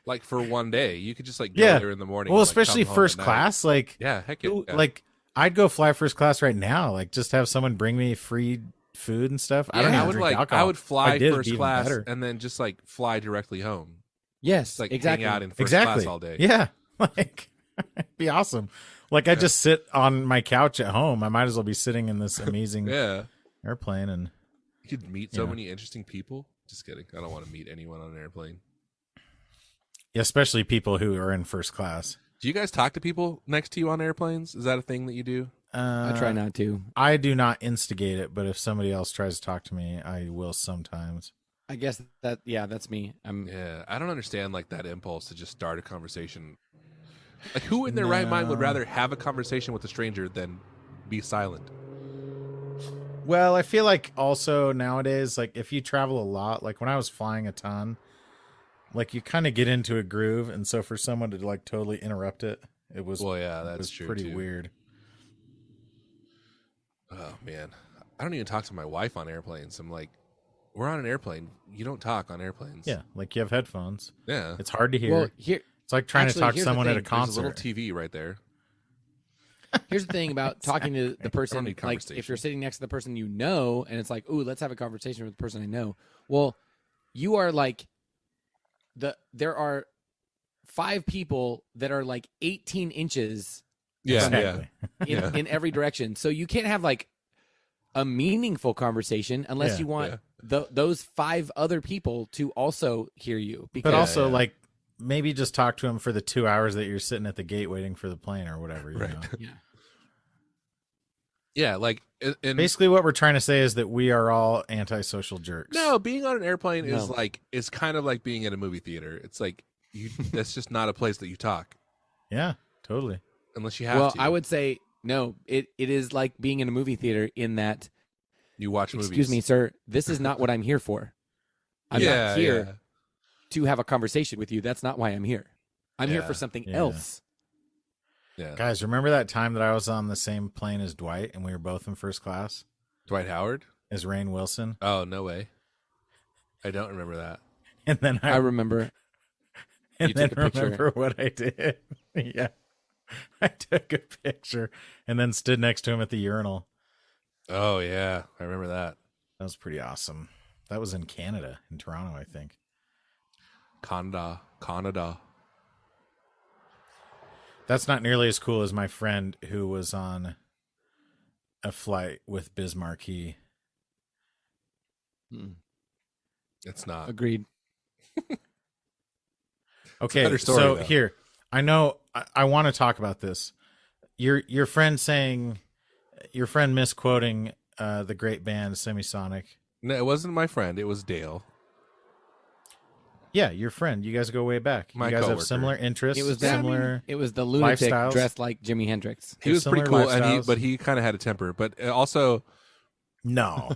Like for one day, you could just like go there in the morning. Well, and, especially first class. Like, heck yeah. Like, I'd go fly first class right now. Like, just have someone bring me free food and stuff. Yeah, I don't even drink alcohol. I would fly first class and then just like fly directly home. Yes, just, like exactly. hang out in first class all day. Yeah, like it'd be awesome. Like I just sit on my couch at home. I might as well be sitting in this amazing airplane, and you could meet so many interesting people. Just kidding. I don't want to meet anyone on an airplane. Yeah, especially people who are in first class. Do you guys talk to people next to you on airplanes? Is that a thing that you do? I try not to. I do not instigate it, but if somebody else tries to talk to me, I will sometimes. I guess that's me. I don't understand like that impulse to just start a conversation. Like who in their right mind would rather have a conversation with a stranger than be silent? Well, I feel like also nowadays, like if you travel a lot, like when I was flying a ton, like you kind of get into a groove, and so for someone to like totally interrupt it, it was true, pretty too. weird. Oh man, I don't even talk to my wife on airplanes. I'm like, we're on an airplane. You don't talk on airplanes. Yeah, like you have headphones. Yeah, it's hard to hear. Well, it's like trying to talk to someone at a concert. There's a little TV right there. Here's the thing about talking to the person, like if you're sitting next to the person you know, and it's like, ooh, let's have a conversation with the person I know. Well, you are like there are 5 people that are like 18 inches in every direction. So you can't have like a meaningful conversation unless you want those 5 other people to also hear you. But also like maybe just talk to them for the 2 hours that you're sitting at the gate waiting for the plane or whatever. You know? Yeah, like basically what we're trying to say is that we are all antisocial jerks. No, being on an airplane is kind of like being at a movie theater. It's like that's just not a place that you talk. Yeah, totally. unless you have Well, to. I would say no. It is like being in a movie theater in that. You watch movies. Excuse me, sir. This is not what I'm here for. I'm not here to have a conversation with you. That's not why I'm here. I'm here for something else. Yeah. Guys, remember that time that I was on the same plane as Dwight and we were both in first class? Dwight Howard? As Rainn Wilson? Oh, no way. I don't remember that. And then I remember. And You then took a picture. remember what I did. Yeah. I took a picture and then stood next to him at the urinal. Oh, yeah. I remember that. That was pretty awesome. That was in Canada, in Toronto, I think. Canada. That's not nearly as cool as my friend who was on a flight with Biz Markie. It's not. Agreed. Okay, better story, so though. here, I know I want to talk about this. Your friend misquoting the great band Semisonic. No, it wasn't my friend. It was Dale. Yeah, your friend. You guys go way back. My you guys coworker. have similar interests. It was similar. It was the lunatic lifestyles. dressed like Jimi Hendrix. He was pretty similar cool, and lifestyles. but he kind of had a temper. But also, No.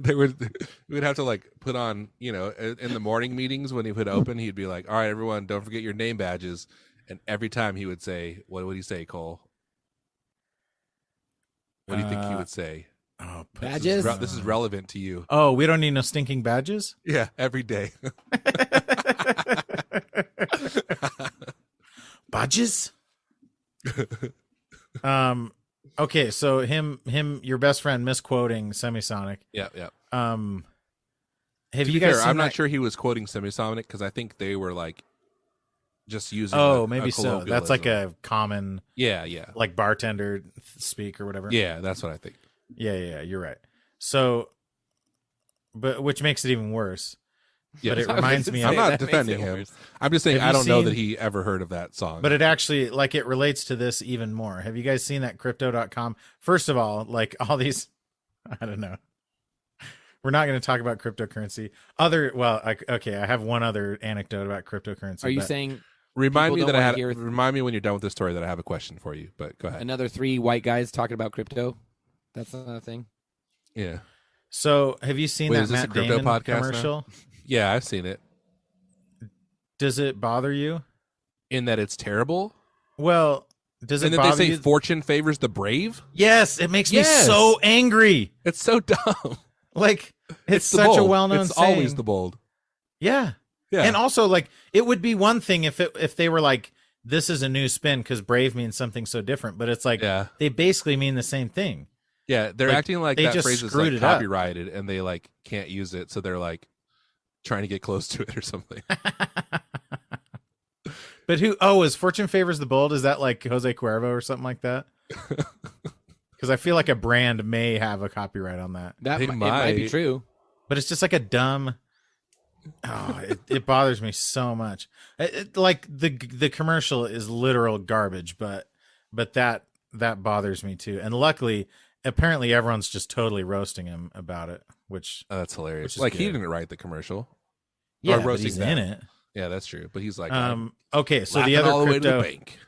we would have to like put on, in the morning meetings when he would open, he'd be like, "All right, everyone, don't forget your name badges." And every time he would say, "What would he say, Cole? What do you think he would say?" Oh, Badges? This is relevant to you. Oh, we don't need no stinking badges? Yeah, every day. Badges? Okay, so him your best friend misquoting Semisonic. Yeah, yeah. Have To you be guys fair, seen I'm not that- sure he was quoting Semisonic because I think they were like just using. Oh, a maybe so. That's like colloquialism. a common yeah, like bartender speak or whatever. yeah. That's what I think. Yeah, you're right. So but which makes it even worse. Yeah, But it reminds me I'm of not That makes defending it him. worse. I'm just saying Have I you don't know that seen- he ever heard of that song. But it actually like it relates to this even more. Have you guys seen that crypto.com? First of all, like all these I don't know. We're not going to talk about cryptocurrency. Okay, I have one other anecdote about cryptocurrency. Are you but- saying remind me people that don't I wanna had. hear- Remind me when you're done with this story that I have a question for you. But go ahead. another 3 white guys talking about crypto? That's not a thing. Yeah, So, have you seen Wait, that is this a Matt crypto Damon podcast now? commercial? yeah, I've seen it. Does it bother you? In that it's terrible, Well, does it and then they bother say you? fortune favors the brave. Yes, it makes me Yes. so angry. It's so dumb. Like it's the such a bold. well-known It's saying. always the bold. Yeah. Yeah, And also like it would be one thing if they were like this is a new spin because brave means something so different, but it's like yeah. they basically mean the same thing. Yeah, they're Like, acting like they that just phrase is screwed like it up. copyrighted and they like can't use it, so they're like trying to get close to it or something. But is fortune favors the bold? Is that like Jose Cuervo or something like that? Because I feel like a brand may have a copyright on that. That They it might be might. true. But it's just like a dumb. It bothers me so much. Like the commercial is literal garbage, but that bothers me too. And luckily, apparently, everyone's just totally roasting him about it. Which Oh, that's hilarious. Which is Like he good. didn't write the commercial. yeah, Or but roasting he's that. in it. Yeah, that's true. But he's like, Okay, so laughing the other all the way to the crypto, bank.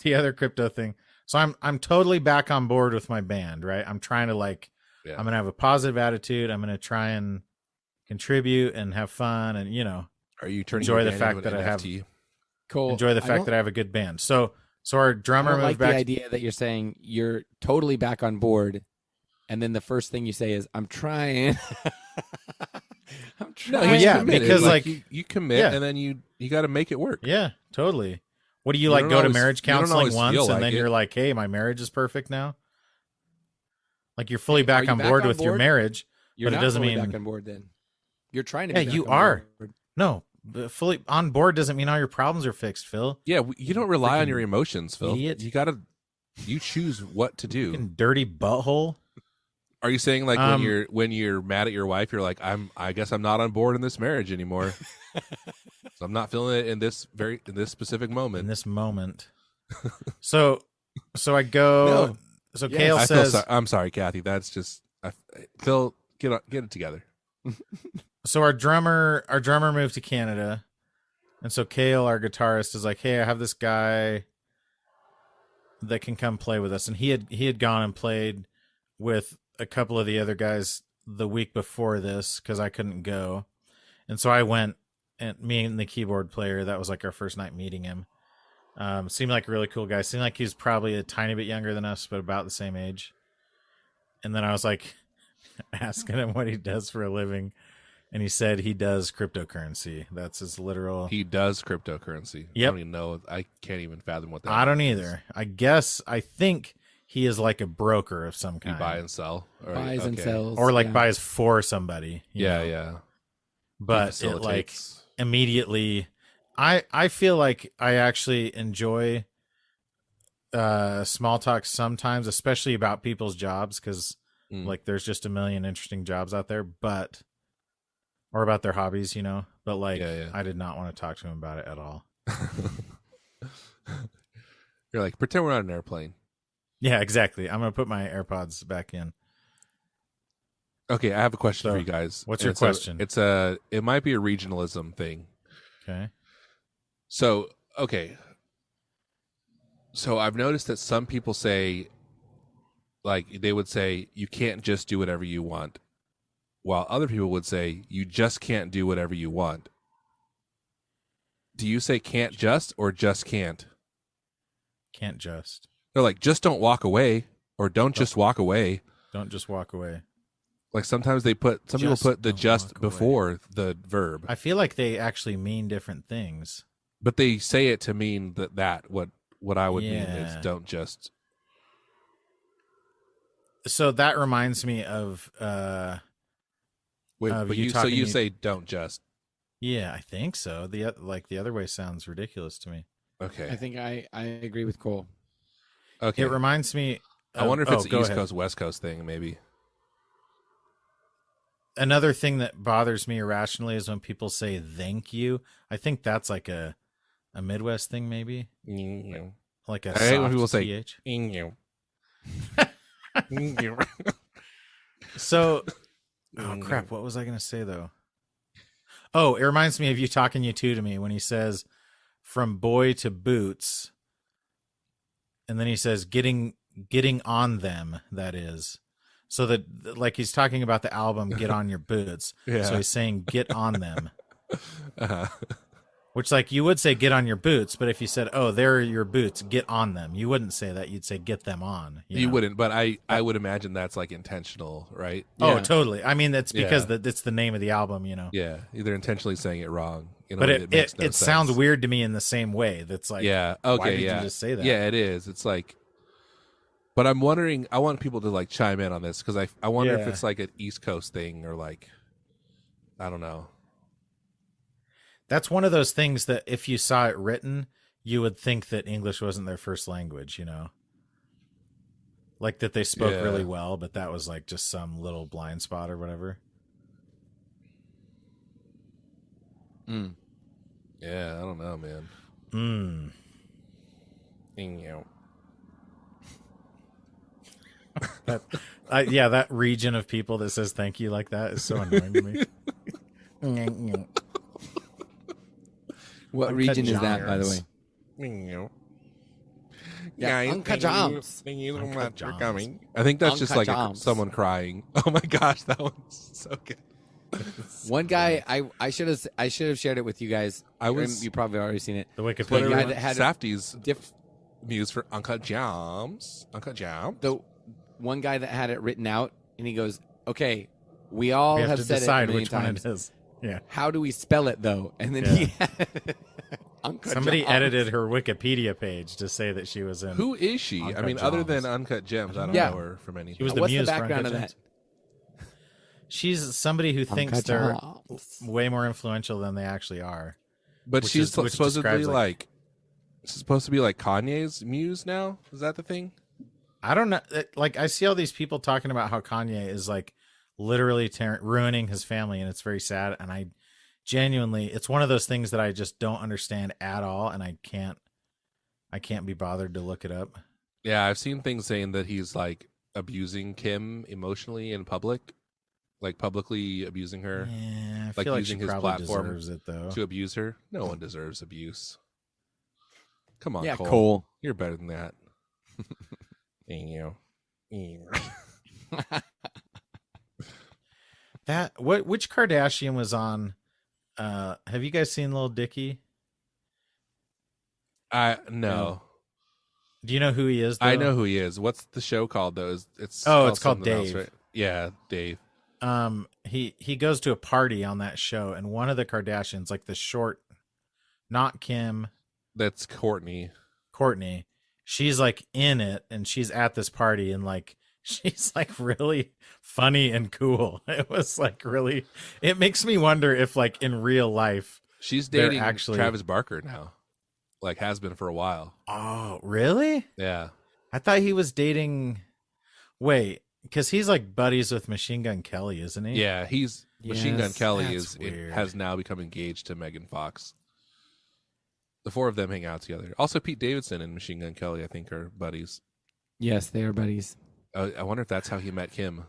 the other crypto thing. So I'm totally back on board with my band. Right, I'm trying to like. Yeah. I'm gonna have a positive attitude. I'm gonna try and contribute and have fun, and Are you turning enjoy your the band fact into an that I have- NFT? Cole, enjoy the fact that I have a good band. So our drummer I don't moved like back. the idea that you're saying you're totally back on board, and then the first thing you say is, "I'm trying." I'm No, trying. Well, he's yeah, committed. because, like- you commit Yeah. and then you got to make it work. Yeah, totally. What do you You like? don't Go to always- marriage you don't counseling always once, feel and like then it. you're like, "Hey, my marriage is perfect now." Like you're fully Are back you on back board on with your board? marriage. You're but it not doesn't fully mean- back on board. Then you're trying to. Yeah, be back you on are. board. No, but fully on board doesn't mean all your problems are fixed, Phil. Yeah, you don't rely on Freaking your emotions, Phil. idiot. You choose what to do. Fucking dirty butthole. Are you saying like Um, when you're mad at your wife, you're like, I guess I'm not on board in this marriage anymore. So I'm not feeling it in this specific moment. In this moment. So I go. No. So Yes. Kale I says. I'm sorry, Kathy. That's just Phil. Get it together. So our drummer moved to Canada, And so Kale, our guitarist, is like, "Hey, I have this guy that can come play with us." And he had gone and played with a couple of the other guys the week before this because I couldn't go. And so I went, and me and the keyboard player, that was like our first night meeting him. Seemed like a really cool guy. Seemed like he was probably a tiny bit younger than us, but about the same age. And then I was like asking him what he does for a living. And he said he does cryptocurrency. That's his literal. He does cryptocurrency. Yep. I don't even know. I can't even fathom what that I don't means. either. I think he is like a broker of some You kind. buy and sell. Or, Buys and sells. Or like yeah. buys for somebody. you Yeah, know? yeah. But He it like facilitates. immediately, I feel like I actually enjoy small talk sometimes, especially about people's jobs, because like there's just a million interesting jobs out there, but or about their hobbies, but like Yeah. I did not want to talk to him about it at all. You're like, pretend we're on an airplane. Yeah, exactly. I'm gonna put my AirPods back in. Okay, I have a question So, for you guys. what's your It's question? It might be a regionalism thing. Okay. So, okay. So I've noticed that some people say, like, they would say, you can't just do whatever you want, while other people would say, you just can't do whatever you want. Do you say can't just or just can't? Can't just. They're like, just don't walk away, or don't just walk away. Don't just walk away. Like sometimes people Just put the don't just walk away. before the verb, I feel like they actually mean different things. but they say it to mean that what I would mean is Yeah. don't just. So that reminds me of Wait, Of but you so you talking- say don't just. yeah, I think so. The other way sounds ridiculous to me. Okay. I think I agree with Cole. Okay. It reminds me I wonder if it's an go East ahead. Coast West Coast thing, maybe. Another thing that bothers me irrationally is when people say thank you. I think that's like a Midwest thing, maybe. Like a I hate when soft people say TH. "Inyo." So, oh crap, what was I going to say though? Oh, it reminds me of you talking you two to me when he says from boy to boots. And then he says getting on them, that is. So that like he's talking about the album Get On Your Boots. Yeah. So he's saying get on them. Uh-huh. Which like you would say get on your boots, but if you said, "Oh, there are your boots, get on them." You wouldn't say that. You'd say get them on. You know? wouldn't, but I would imagine that's like intentional, right? Oh, Yeah. totally. I mean, that's because Yeah. it's the name of the album, Yeah, either intentionally saying it wrong. In a But way it that makes no it sounds sense. weird to me in the same way. That's like, Yeah. Okay. why did yeah. you just say that? Yeah, it is. It's like, but I'm wondering. I want people to like chime in on this because I wonder if Yeah. it's like an East Coast thing or like, I don't know. That's one of those things that if you saw it written, you would think that English wasn't their first language, Like that they spoke Yeah. really well, but that was like just some little blind spot or whatever. Mm. Yeah, I don't know, man. Mm. That region of people that says thank you like that is so annoying to me. What Uncut region is that, by the way? Gems. Yeah, Uncut Gems. Thank you so Uncut much for Gems. coming. I think that's just Uncut like Gems. someone crying. Oh my gosh, that one's so good. One guy, I should have shared it with you guys. You probably already seen it. The But Wikipedia the guy one? that had Safdie's diff, muse for Uncut Gems. Uncut Gems. the one guy that had it written out, and he goes, "Okay, we all we have have to said it a decide million which one times. it is. Yeah. How do we spell it though?" And then Yeah. he had Uncut Somebody Gems. edited her Wikipedia page to say that she was in. Who is she? I Uncut mean, other than Gems. Uncut Gems, I don't Yeah. know her from anything. She was the What's the muse for background of Uncut that? Gems. She's somebody who thinks Uncut they're Gems. way more influential than they actually are. But which she's is- which supposedly describes, like supposed to be like Kanye's muse now. Is that the thing? I don't know. Like, I see all these people talking about how Kanye is like literally ruining his family, and it's very sad. And I genuinely, it's one of those things that I just don't understand at all, and I can't be bothered to look it up. Yeah, I've seen things saying that he's like abusing Kim emotionally in public. like publicly abusing her, Yeah, I like feel like using she his probably platform deserves it though. to abuse her. No one deserves abuse. Come on, Yeah, Cole. Cole. You're better than that. You. That which Kardashian was on? Have you guys seen Lil Dicky? No. Do you know who he is? Though? I know who he is. What's the show called though? It's called something else, Dave. right? Yeah, Dave. He goes to a party on that show, and one of the Kardashians, like the short, not Kim, That's Courtney. she's like in it, and she's at this party, and like she's like really funny and cool. It was like really, it makes me wonder if like in real life She's they're dating actually Travis Barker now. Like has been for a while. Oh, really? Yeah. I thought he was dating. Wait, because he's like buddies with Machine Gun Kelly, isn't he? Yeah, Machine Gun Yes, Kelly that's weird. has now become engaged to Megan Fox. The four of them hang out together. Also, Pete Davidson and Machine Gun Kelly, I think, are buddies. Yes, they are buddies. I wonder if that's how he met Kim.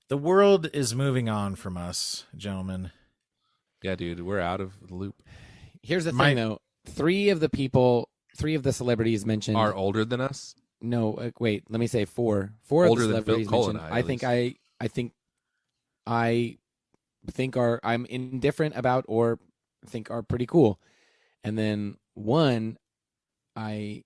The world is moving on from us, gentlemen. Yeah, dude, we're out of the loop. Here's the thing, though. Three of the celebrities mentioned Are older than us? No, wait. Let me say four. Older of the than Phil celebrities Cole and mentioned. I'm indifferent about or think are pretty cool, and then one I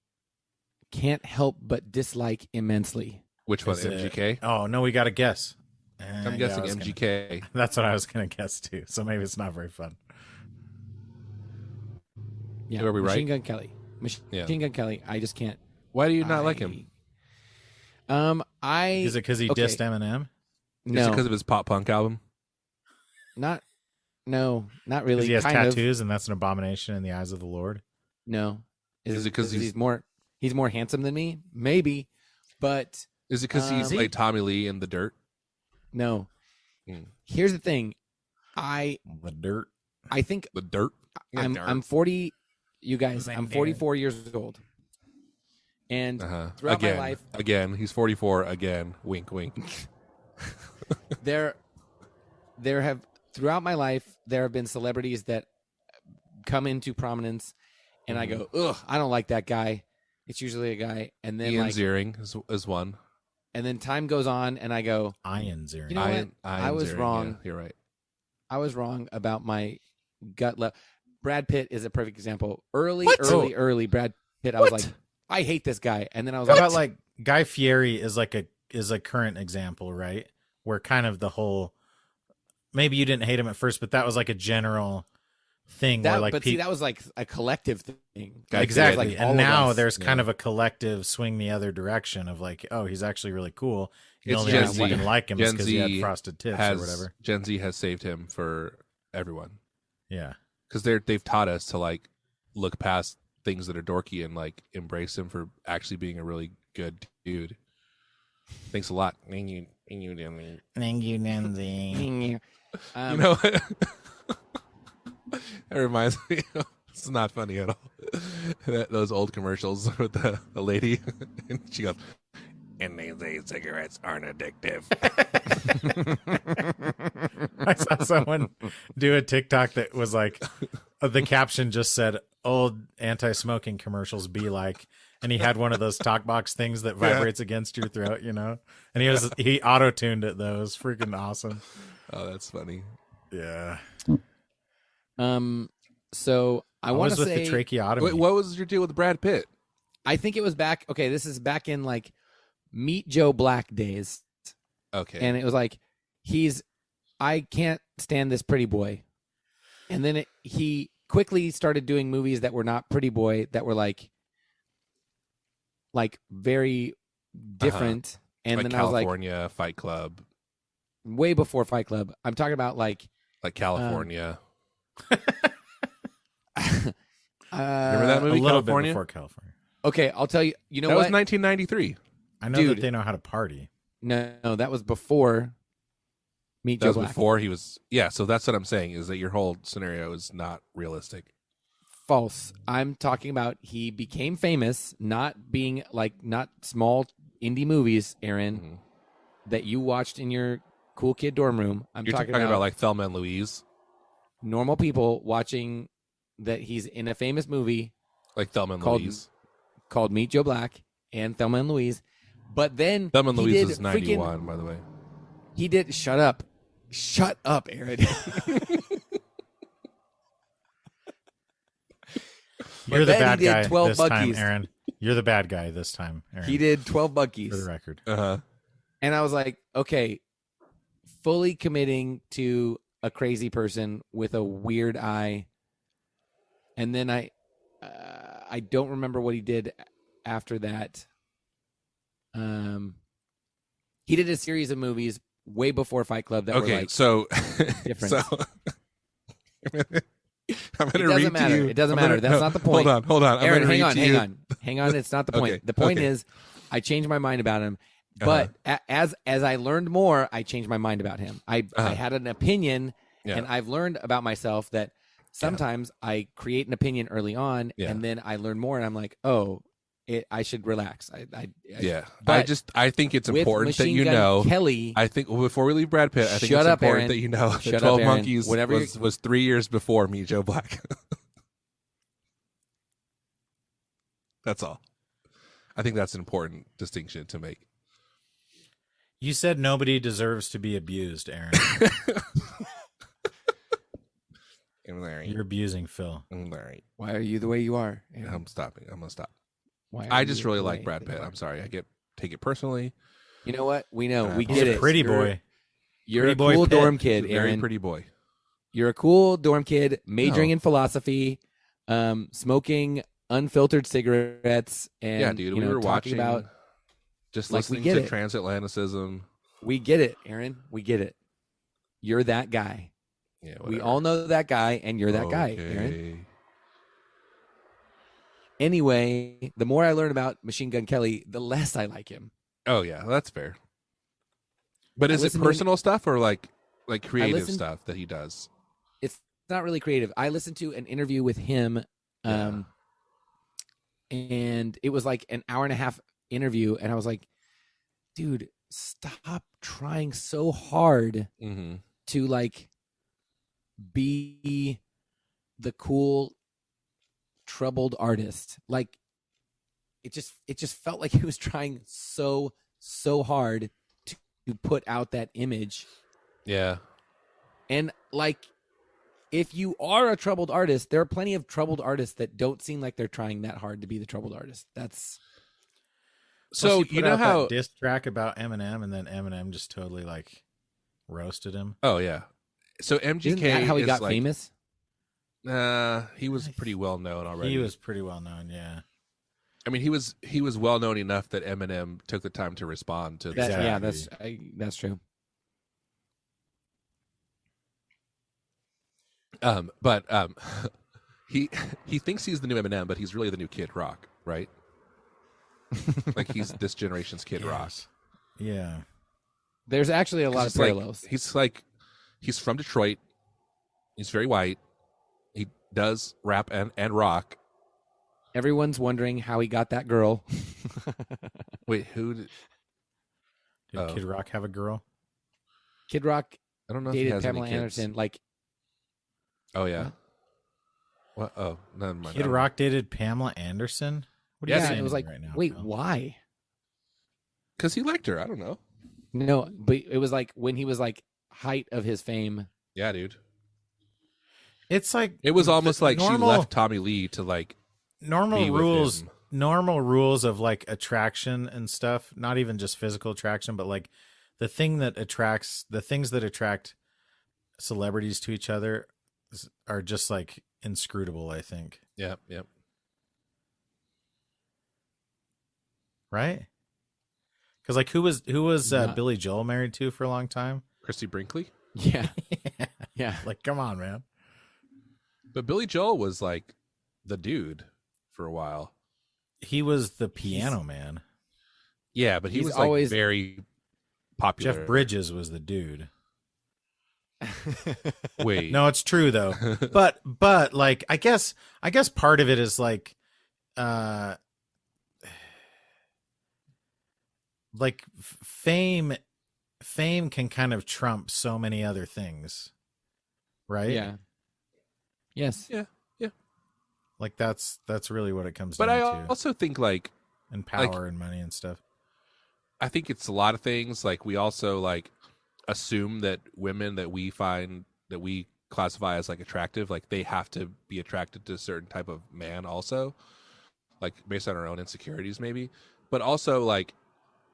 can't help but dislike immensely. Which one? Is it- MGK? Oh no, we got to guess. I'm guessing MGK. That's what I was gonna guess too. So maybe it's not very fun. Yeah, Are we Machine right? Gun Kelly. Machine Gun Kelly. I just can't. Why do you not like him? Is it because he okay. dissed Eminem? Is No, it because of his pop punk album? not really. Because he has kind tattoos, and that's an abomination in the eyes of the Lord. No, Is it 'cause he's more handsome than me? Maybe, but Is it because he Is he? played Tommy Lee in The Dirt? no. Hmm. Here's the thing. The dirt. I think The Dirt? I'm 40. You guys, I'm 44 years old, and throughout my life, Again, he's 44 again. Wink, wink. there have throughout my life there have been celebrities that come into prominence, and I go, ugh, I don't like that guy. It's usually a guy, and then Ian Ziering is one. and then time goes on, and I go, Iron Ziering. You know what? I was Ziering, wrong. yeah, you're right. I was wrong about my gut level. Brad Pitt is a perfect example. Early Brad Pitt. I was like, I hate this guy, and then I was How like, about like Guy Fieri is a current example, right? Where kind of the whole, maybe you didn't hate him at first, but that was like a general thing where like see, that was like a collective thing. Exactly. Like all And of now us. there's kind of a collective swing the other direction of like, oh, he's actually really cool. The It's only Gen reason you Z. can like him is Gen because he had Z frosted tips or whatever. Gen Z has saved him for everyone Yeah. because they've taught us to like look past things that are dorky and like embrace him for actually being a really good dude. Thanks a lot. Thank you, Nancy. You know what? That reminds me. It's not funny at all. Those old commercials with the lady, and she goes, "And they say cigarettes aren't addictive." I saw someone do a TikTok that was like, the caption just said, "Old anti-smoking commercials be like," and he had one of those talk box things that vibrates against your throat, you know. And he auto-tuned it though. It was freaking awesome. Oh, that's funny. Yeah. So I want to with say the tracheotomy. Wait, what was your deal with Brad Pitt? I think it was back. Okay, this is back in like Meet Joe Black days, Okay, and it was like I can't stand this pretty boy, and then he quickly started doing movies that were not pretty boy, that were like very different, and like then I was like, California Fight Club, way before Fight Club. I'm talking about like California. remember that movie, a little California? bit before California. Okay, I'll tell you. You know That what? was 1993. I know Dude. that they know how to party. No, that was before Meet That Joe was Black. before he was. Yeah, so that's what I'm saying is that your whole scenario is not realistic. False. I'm talking about he became famous not being not small indie movies, Aaron, Mhm. that you watched in your cool kid dorm room. I'm You're talking talking about like Thelma and Louise, normal people watching that he's in a famous movie like Thelma and called Louise. called Meet Joe Black and Thelma and Louise. But then Thelma and he Louise did is 91, by the way. He did. Shut up, Aaron. You're the then bad he did guy 12 this time, Buckies. Aaron. You're the bad guy this time, Aaron. He did 12 for the Buckies, record. and I was like, okay, fully committing to a crazy person with a weird eye, and then I don't remember what he did after that. He did a series of movies way before Fight Club that were like so different. So I'm It going to doesn't read matter. to you. It doesn't matter. That's not the point. Hold on. Aaron, I'm hang gonna on, read to you. hang on. It's not the point. Okay, The point okay. is, I changed my mind about him. But as I learned more, I changed my mind about him. I had an opinion, Yeah. and I've learned about myself that sometimes I create an opinion early on, Yeah. and then I learn more, and I'm like, oh, I should relax. Yeah. But I think it's with important that Machine you Gun know. Kelly, I think before we leave Brad Pitt, I think Shut it's up, important Aaron. that you know that Shut up, 12 Aaron. Monkeys Whatever was 3 years before Meet Joe Black. That's all. I think that's an important distinction to make. You said nobody deserves to be abused, Aaron. I'm Larry. You're abusing Phil. I'm Larry. why are you the way you are? Aaron? I'm stopping. I'm going to stop. Why are I you just really the like way Brad you Pitt. are? I'm sorry. Take it personally. You know what? We know. We He's get He's it. a pretty You're- boy. You're Pretty a boy cool Pitt. dorm He's kid, a very Aaron. pretty boy. You're a cool dorm kid, majoring No. in philosophy, smoking unfiltered cigarettes, and Yeah, dude. you know, We were talking watching about. just like, we listening get to it. transatlanticism. We get it, Aaron. We get it. You're that guy. Yeah, We whatever. all know that guy, and you're that guy, Aaron. Okay. Anyway, the more I learn about Machine Gun Kelly, the less I like him. Oh yeah, that's fair. But I is it listened to an- personal stuff or like creative listened- stuff that he does? It's not really creative. I listened to an interview with him, and it was like an hour and a half interview, and I was like, dude, stop trying so hard Mm-hmm. to like be the cool troubled artist. Like it just felt like he was trying so hard to put out that image. Yeah. And like if you are a troubled artist, there are plenty of troubled artists that don't seem like they're trying that hard to be the troubled artist. That's So Plus he you put know out how? that diss track about Eminem, and then Eminem just totally like roasted him. Oh yeah. So MGK isn't that how he is got like, famous? He was pretty well known already. He was pretty well known, yeah. I mean, he was well known enough that Eminem took the time to respond to That, the yeah, Exactly. that's true. But he thinks he's the new Eminem, but he's really the new Kid Rock, right? Like he's this generation's Kid Rock. Yes. Yeah. There's actually a lot of parallels. He's from Detroit. He's very white. He does rap and rock. Everyone's wondering how he got that girl. Wait, who? Did Oh. Kid Rock have a girl? Kid Rock I don't know if he dated has Pamela any kids. Anderson. Like, Oh yeah. What? Oh, never mind. Kid Rock dated Pamela Anderson? What are you Yeah, saying it was to me like, right now, wait, Phil? why? Because he liked her. I don't know. No, but it was like when he was like height of his fame. Yeah, dude. It's like It was almost like she normal- left Tommy Lee to like normal be with rules him. normal rules of like attraction and stuff, not even just physical attraction, but like the things that attract celebrities to each other are just like inscrutable, I think. Yep, yep. Right? Because like who was Not- Billy Joel married to for a long time? Christy Brinkley. Yeah, yeah. Like, come on, man. But Billy Joel was like the dude for a while. He was the piano man. Yeah, but he He's was like always- very popular. Jeff Bridges was the dude. Wait. No, it's true though. but like I guess part of it is like fame fame can kind of trump so many other things, right? Yeah. Yes. Yeah. Like that's really what it comes But I down to. also think like And power and money and stuff. I think it's a lot of things. Like we also like assume that women that we find that we classify as like attractive, like they have to be attracted to a certain type of man also, like based on our own insecurities maybe. But also like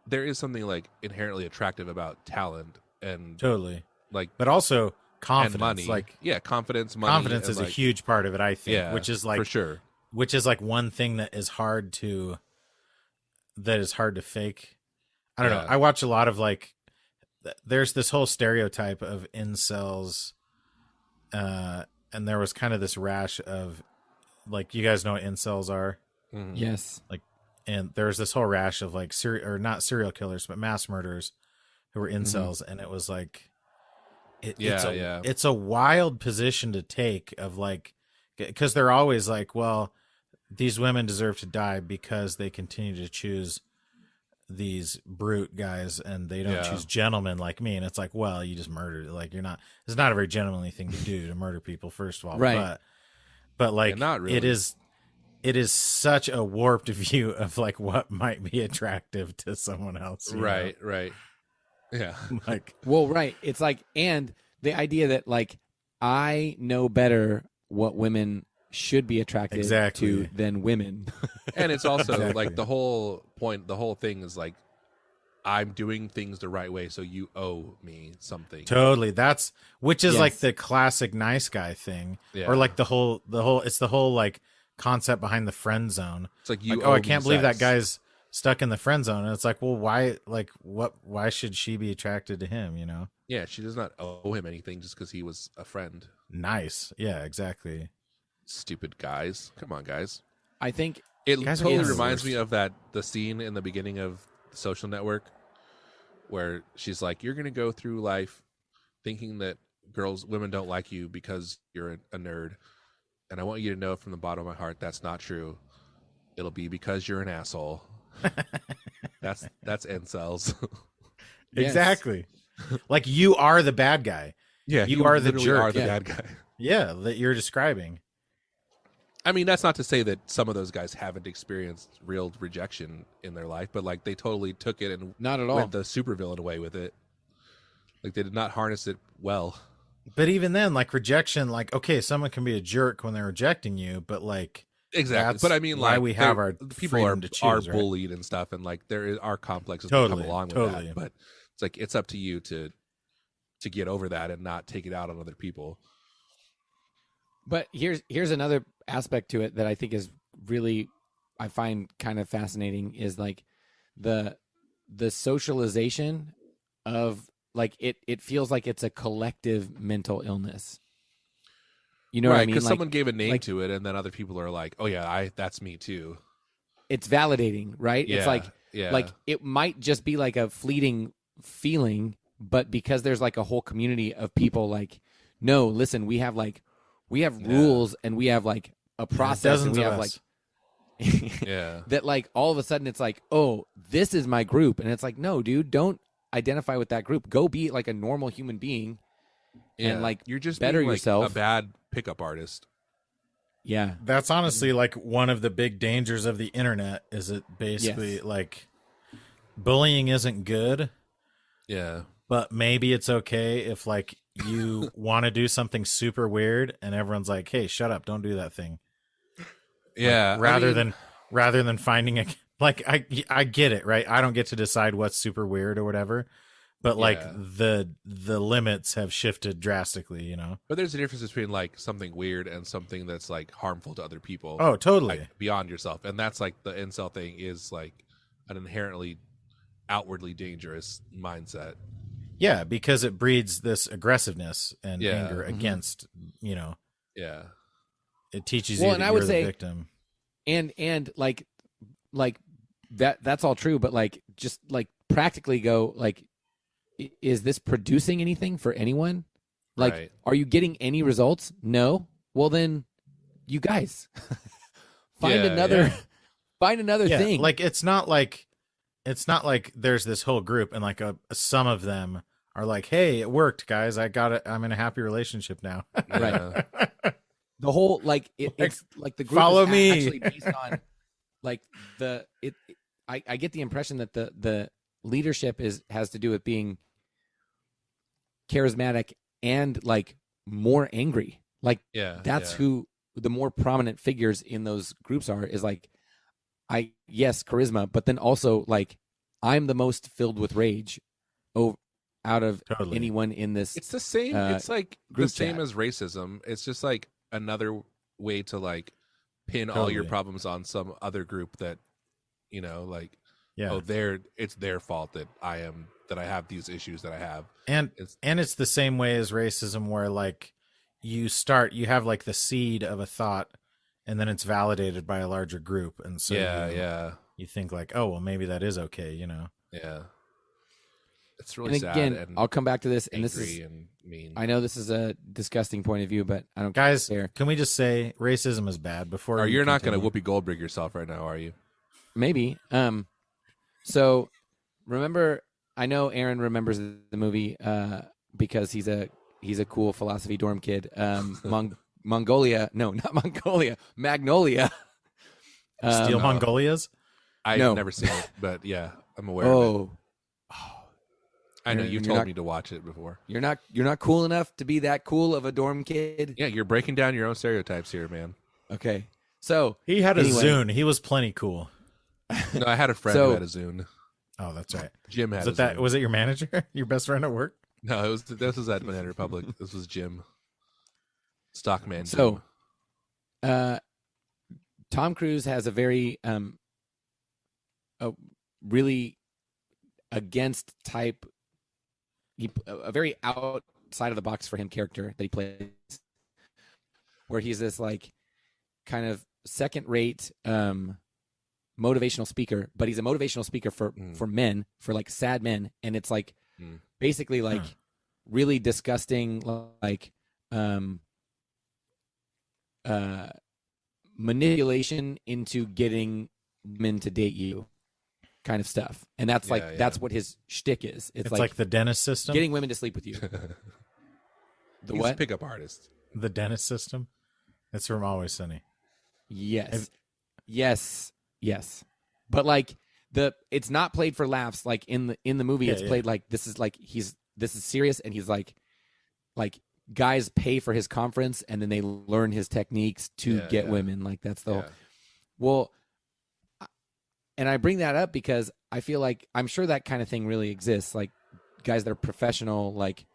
there is something like inherently attractive about talent and Totally. like But also confidence. and money. Like yeah, confidence, money. confidence and, is a like, huge part of it, I think. yeah, Which is like for sure. which is like one thing that is hard to fake. I don't know. I watch a lot of like there's this whole stereotype of incels, and there was kind of this rash of like, you guys know what incels are? Mhm. Yes. Like, and there's this whole rash of like not serial killers, but mass murderers who were incels, and it was like, it's a wild position to take of like, because they're always like, well, these women deserve to die because they continue to choose these brute guys and they don't choose gentlemen like me. And it's like, well, you just murdered. Like, you're not, it's not a very gentlemanly thing to do, to murder people, first of all. Right. But like, not really. it is such a warped view of like what might be attractive to someone else. Right. Yeah. Like, well, right. It's like, and the idea that like I know better what women should be attracted to than women. And it's also like the whole thing is like, I'm doing things the right way, so you owe me something. Totally. Which is like the classic nice guy thing, or like the whole like concept behind the friend zone. It's like, you oh, I can't believe that guy's stuck in the friend zone. And it's like, well, why should she be attracted to him? Yeah. She does not owe him anything just because he was a friend. Nice. Yeah, exactly. Stupid guys. Come on, guys. I think it guys totally are reminds worst. me of the scene in the beginning of The Social Network where she's like, you're going to go through life thinking that women don't like you because you're a nerd. And I want you to know from the bottom of my heart, that's not true. It'll be because you're an asshole. That's incels. Exactly. Like, you are the bad guy. Yeah. You are the literally jerk. are the bad guy. Yeah, that you're describing. I mean, that's not to say that some of those guys haven't experienced real rejection in their life, but like they totally took it and not at all went the supervillain away with it. Like they did not harness it well. But even then, like, rejection, like, okay, someone can be a jerk when they're rejecting you, but like, exactly. But I mean, why like, we have our people freedom to choose, are right? bullied and stuff, and like there are complexes Totally, that come along with that. But it's like it's up to you to get over that and not take it out on other people. But here's another aspect to it that I think is really, I find kind of fascinating, is like the socialization of like it feels like it's a collective mental illness. You know what I mean? Because like, someone gave a name to it, and then other people are like, "Oh yeah, that's me too." It's validating, right? Yeah, it's like it might just be like a fleeting feeling, but because there's like a whole community of people like, no, listen, we have rules and we have like a process and we have like that, like all of a sudden it's like, oh, this is my group, and it's like, no, dude, don't identify with that group. Go be like a normal human being, and like you're just better being, like, yourself. a bad pickup artist. Yeah, that's honestly like one of the big dangers of the internet. Is it basically like bullying isn't good? Yeah, but maybe it's okay if like you want to do something super weird and everyone's like, hey, shut up, don't do that thing. Yeah. Like, rather than finding like, I get it, right? I don't get to decide what's super weird or whatever, but like the limits have shifted drastically, But there's a difference between like something weird and something that's like harmful to other people. Oh, totally. Like, beyond yourself. And that's like the incel thing is like an inherently outwardly dangerous mindset. Yeah, because it breeds this aggressiveness and anger against, Yeah. It teaches you that you're the victim. And like that's all true, but like just like practically go like, is this producing anything for anyone? Like, are you getting any results? No. Well, then you guys find another thing. Like, it's not like it's not like there's this whole group and like some of them are like, hey, it worked, guys. I got it. I'm in a happy relationship now. Yeah. The whole it's like the group follow is me. actually based on like I get the impression that the leadership has to do with being charismatic and like more angry. Like that's who the more prominent figures in those groups are, is like charisma, but then also like I'm the most filled with rage out of anyone in this. It's the same. It's like the same chat. as racism. It's just like another way to like pin all your problems on some other group that, you know, like, it's their fault that I have these issues that I have. And it's the same way as racism, where like you have like the seed of a thought, and then it's validated by a larger group, and so you think like, oh well, maybe that is okay, you know? Yeah, it's really sad. Again, and I'll come back to this, and this is and mean. I know this is a disgusting point of view, but I don't Guys, care. can we just say racism is bad before? You're not going to Whoopi Goldberg yourself right now, are you? Maybe. So remember, I know Aaron remembers the movie because he's a cool philosophy dorm kid. Mongolia. No, not Mongolia. Magnolia. Steel Mongolias? I've never seen it, but yeah, I'm aware of it. I know you told me to watch it before. You're not cool enough to be that cool of a dorm kid. Yeah, you're breaking down your own stereotypes here, man. Okay. So he had a Zune. He was plenty cool. No, I had a friend who had a Zune. Oh, that's right. Jim had Zune. Was it your manager? Your best friend at work? No, this was at Banana Republic. This was Jim. Stockman. So, Tom Cruise has a very a really against type, a very outside of the box for him character that he plays, where he's this like kind of second rate motivational speaker, but he's a motivational speaker for men, for like sad men, and it's like basically like really disgusting, like manipulation into getting men to date you kind of stuff. And that's that's what his shtick is. It's like the dentist system, getting women to sleep with you. He's a pickup artist. The dentist system. It's from Always Sunny. Yes. Yes. But like it's not played for laughs. Like in the movie, it's played like this is serious, and he's like guys pay for his conference and then they learn his techniques to get women. Like that's the whole. Well, and I bring that up because I feel like I'm sure that kind of thing really exists. Like guys that are professional, like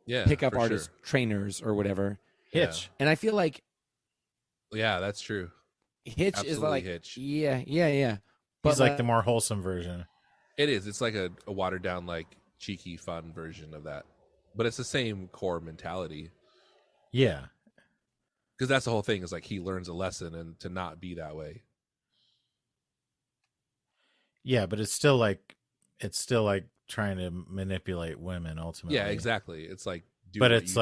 pickup artists, trainers, or whatever. Hitch. And I feel like that's true. Hitch Absolutely is like Hitch. Yeah. But he's like the more wholesome version. It is. It's like a watered down, like cheeky, fun version of that. But it's the same core mentality. Yeah. Because that's the whole thing, is like he learns a lesson and to not be that way. Yeah, but it's still like trying to manipulate women ultimately. Yeah, exactly. It's like it's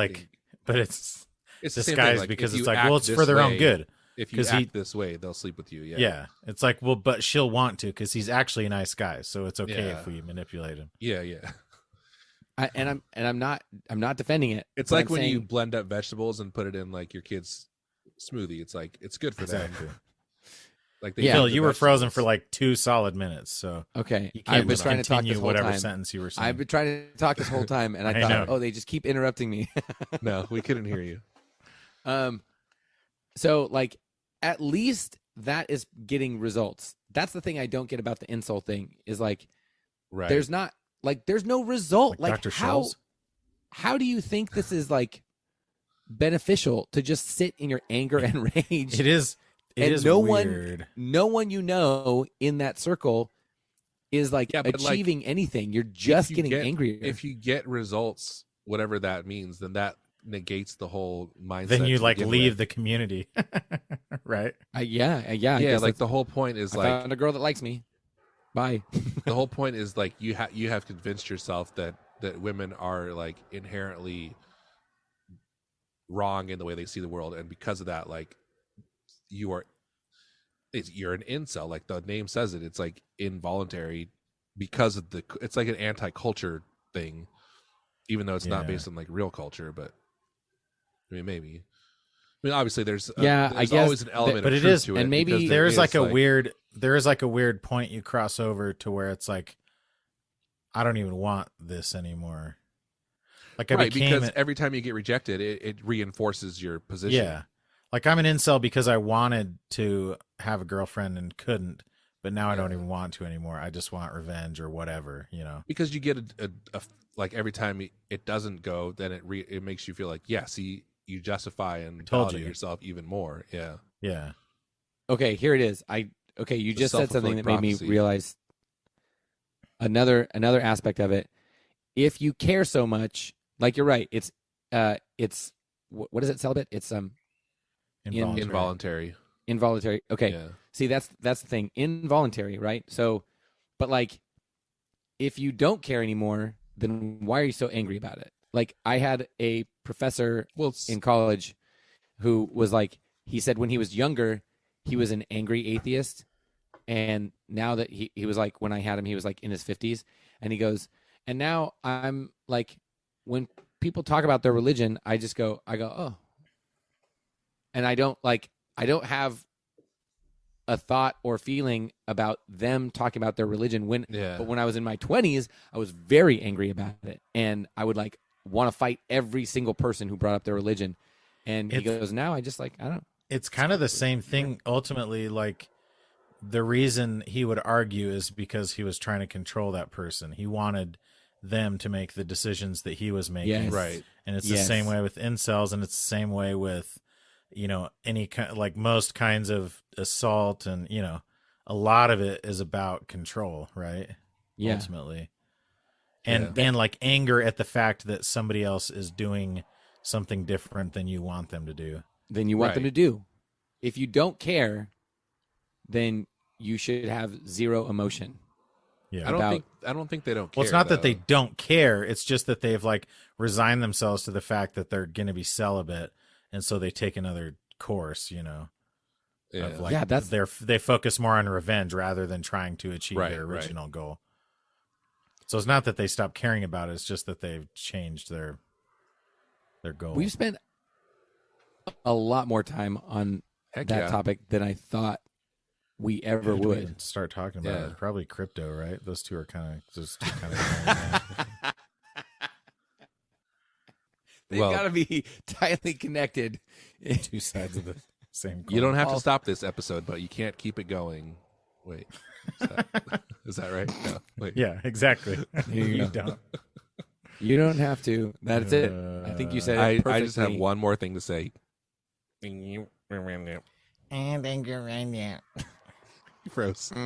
disguised like, because it's like, well, it's for their own good. If you act this way, they'll sleep with you. Yeah. It's like, well, but she'll want to because he's actually a nice guy, so it's okay if we manipulate him. Yeah. I'm not defending it. It's like when you blend up vegetables and put it in like your kid's smoothie. It's like it's good for them. Like Phil, you were frozen for like 2 solid minutes, so okay. You can't I've been trying to talk this whole whatever time. Sentence you were saying. I've been trying to talk this whole time, and I thought, oh, they just keep interrupting me. No, we couldn't hear you. So like, at least that is getting results. That's the thing I don't get about the incel thing. Is like, there's no result. Like Dr. Scholl's? How do you think this is like beneficial to just sit in your anger and rage? It is. It is weird. No one you know in that circle is like achieving anything. You're just getting angrier. If you get results, whatever that means, then that negates the whole mindset. Then you like leave the community, right? Yeah. Like the whole point is I found a girl that likes me. Bye. The whole point is like you have convinced yourself that women are like inherently wrong in the way they see the world, and because of that, like you're an incel. Like the name says it. It's like involuntary because of it's like an anti-culture thing, even though it's not based on like real culture. But I mean, maybe. I mean, obviously, there's I guess always an element but of it truth is- to it. and maybe because There is like a like, weird. There is like a weird point you cross over to where it's like, I don't even want this anymore. Like I right, became because every time you get rejected, it reinforces your position. Yeah. Like I'm an incel because I wanted to have a girlfriend and couldn't, but now I don't even want to anymore. I just want revenge or whatever, you know. Because you get a like every time it doesn't go, then it makes you feel like, yeah, see, you justify and Told validate you. yourself even more. Yeah. Yeah. Okay, here it is. You just said something that made me self-fulfilling realize another aspect of it. If you care so much, like you're right, it's what is it, celibate? It's Involuntary. involuntary. Okay. Yeah. See, that's the thing. Involuntary, right? So, but like, if you don't care anymore, then why are you so angry about it? Like, I had a professor in college who was like, he said when he was younger, he was an angry atheist. And now that he was like, when I had him, he was like in his 50s. And he goes, and now I'm like, when people talk about their religion, I go, oh. And I don't have a thought or feeling about them talking about their religion but when I was in my 20s, I was very angry about it, and I would like want to fight every single person who brought up their religion. And he goes, now I just like, I don't. It's kind of the same thing ultimately. Like the reason he would argue is because he was trying to control that person. He wanted them to make the decisions that he was making. Yes. Right. And it's the same way with incels, and it's the same way with, you know, any kind, like most kinds of assault, and, you know, a lot of it is about control, right? Yeah. Ultimately. And like anger at the fact that somebody else is doing something different than you want them to do. Than you want them to do. If you don't care, then you should have zero emotion. Yeah. I don't think they don't care. Well, it's not that though. they don't care. It's just that they've like resigned themselves to the fact that they're going to be celibate, and so they take another course, you know. Yeah. Of like, they focus more on revenge rather than trying to achieve their original goal. So it's not that they stop caring about it. It's just that they've changed their goal. We've spent a lot more time on that topic than I thought we ever would. Start talking about it. Probably crypto, right? Those two are kind of They've got to be tightly connected. two sides of the same coin. You don't have to stop this episode, but you can't keep it going. Wait, is that right? No, wait. Yeah, exactly. You don't. You don't have to. That's it. I think you said it perfectly. I just have one more thing to say. And Froze. What?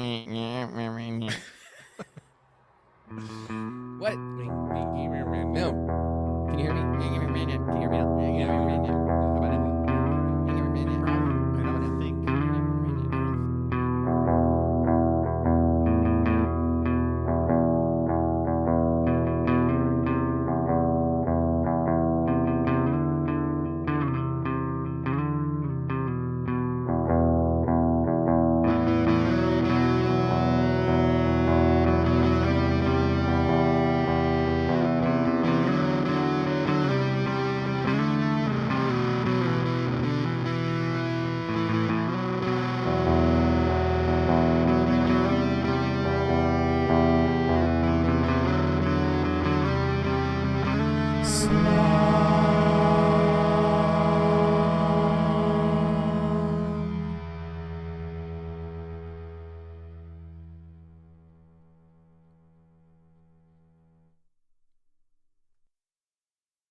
No. Can you hear me? Can you hear me? Can you hear me? How about it? Small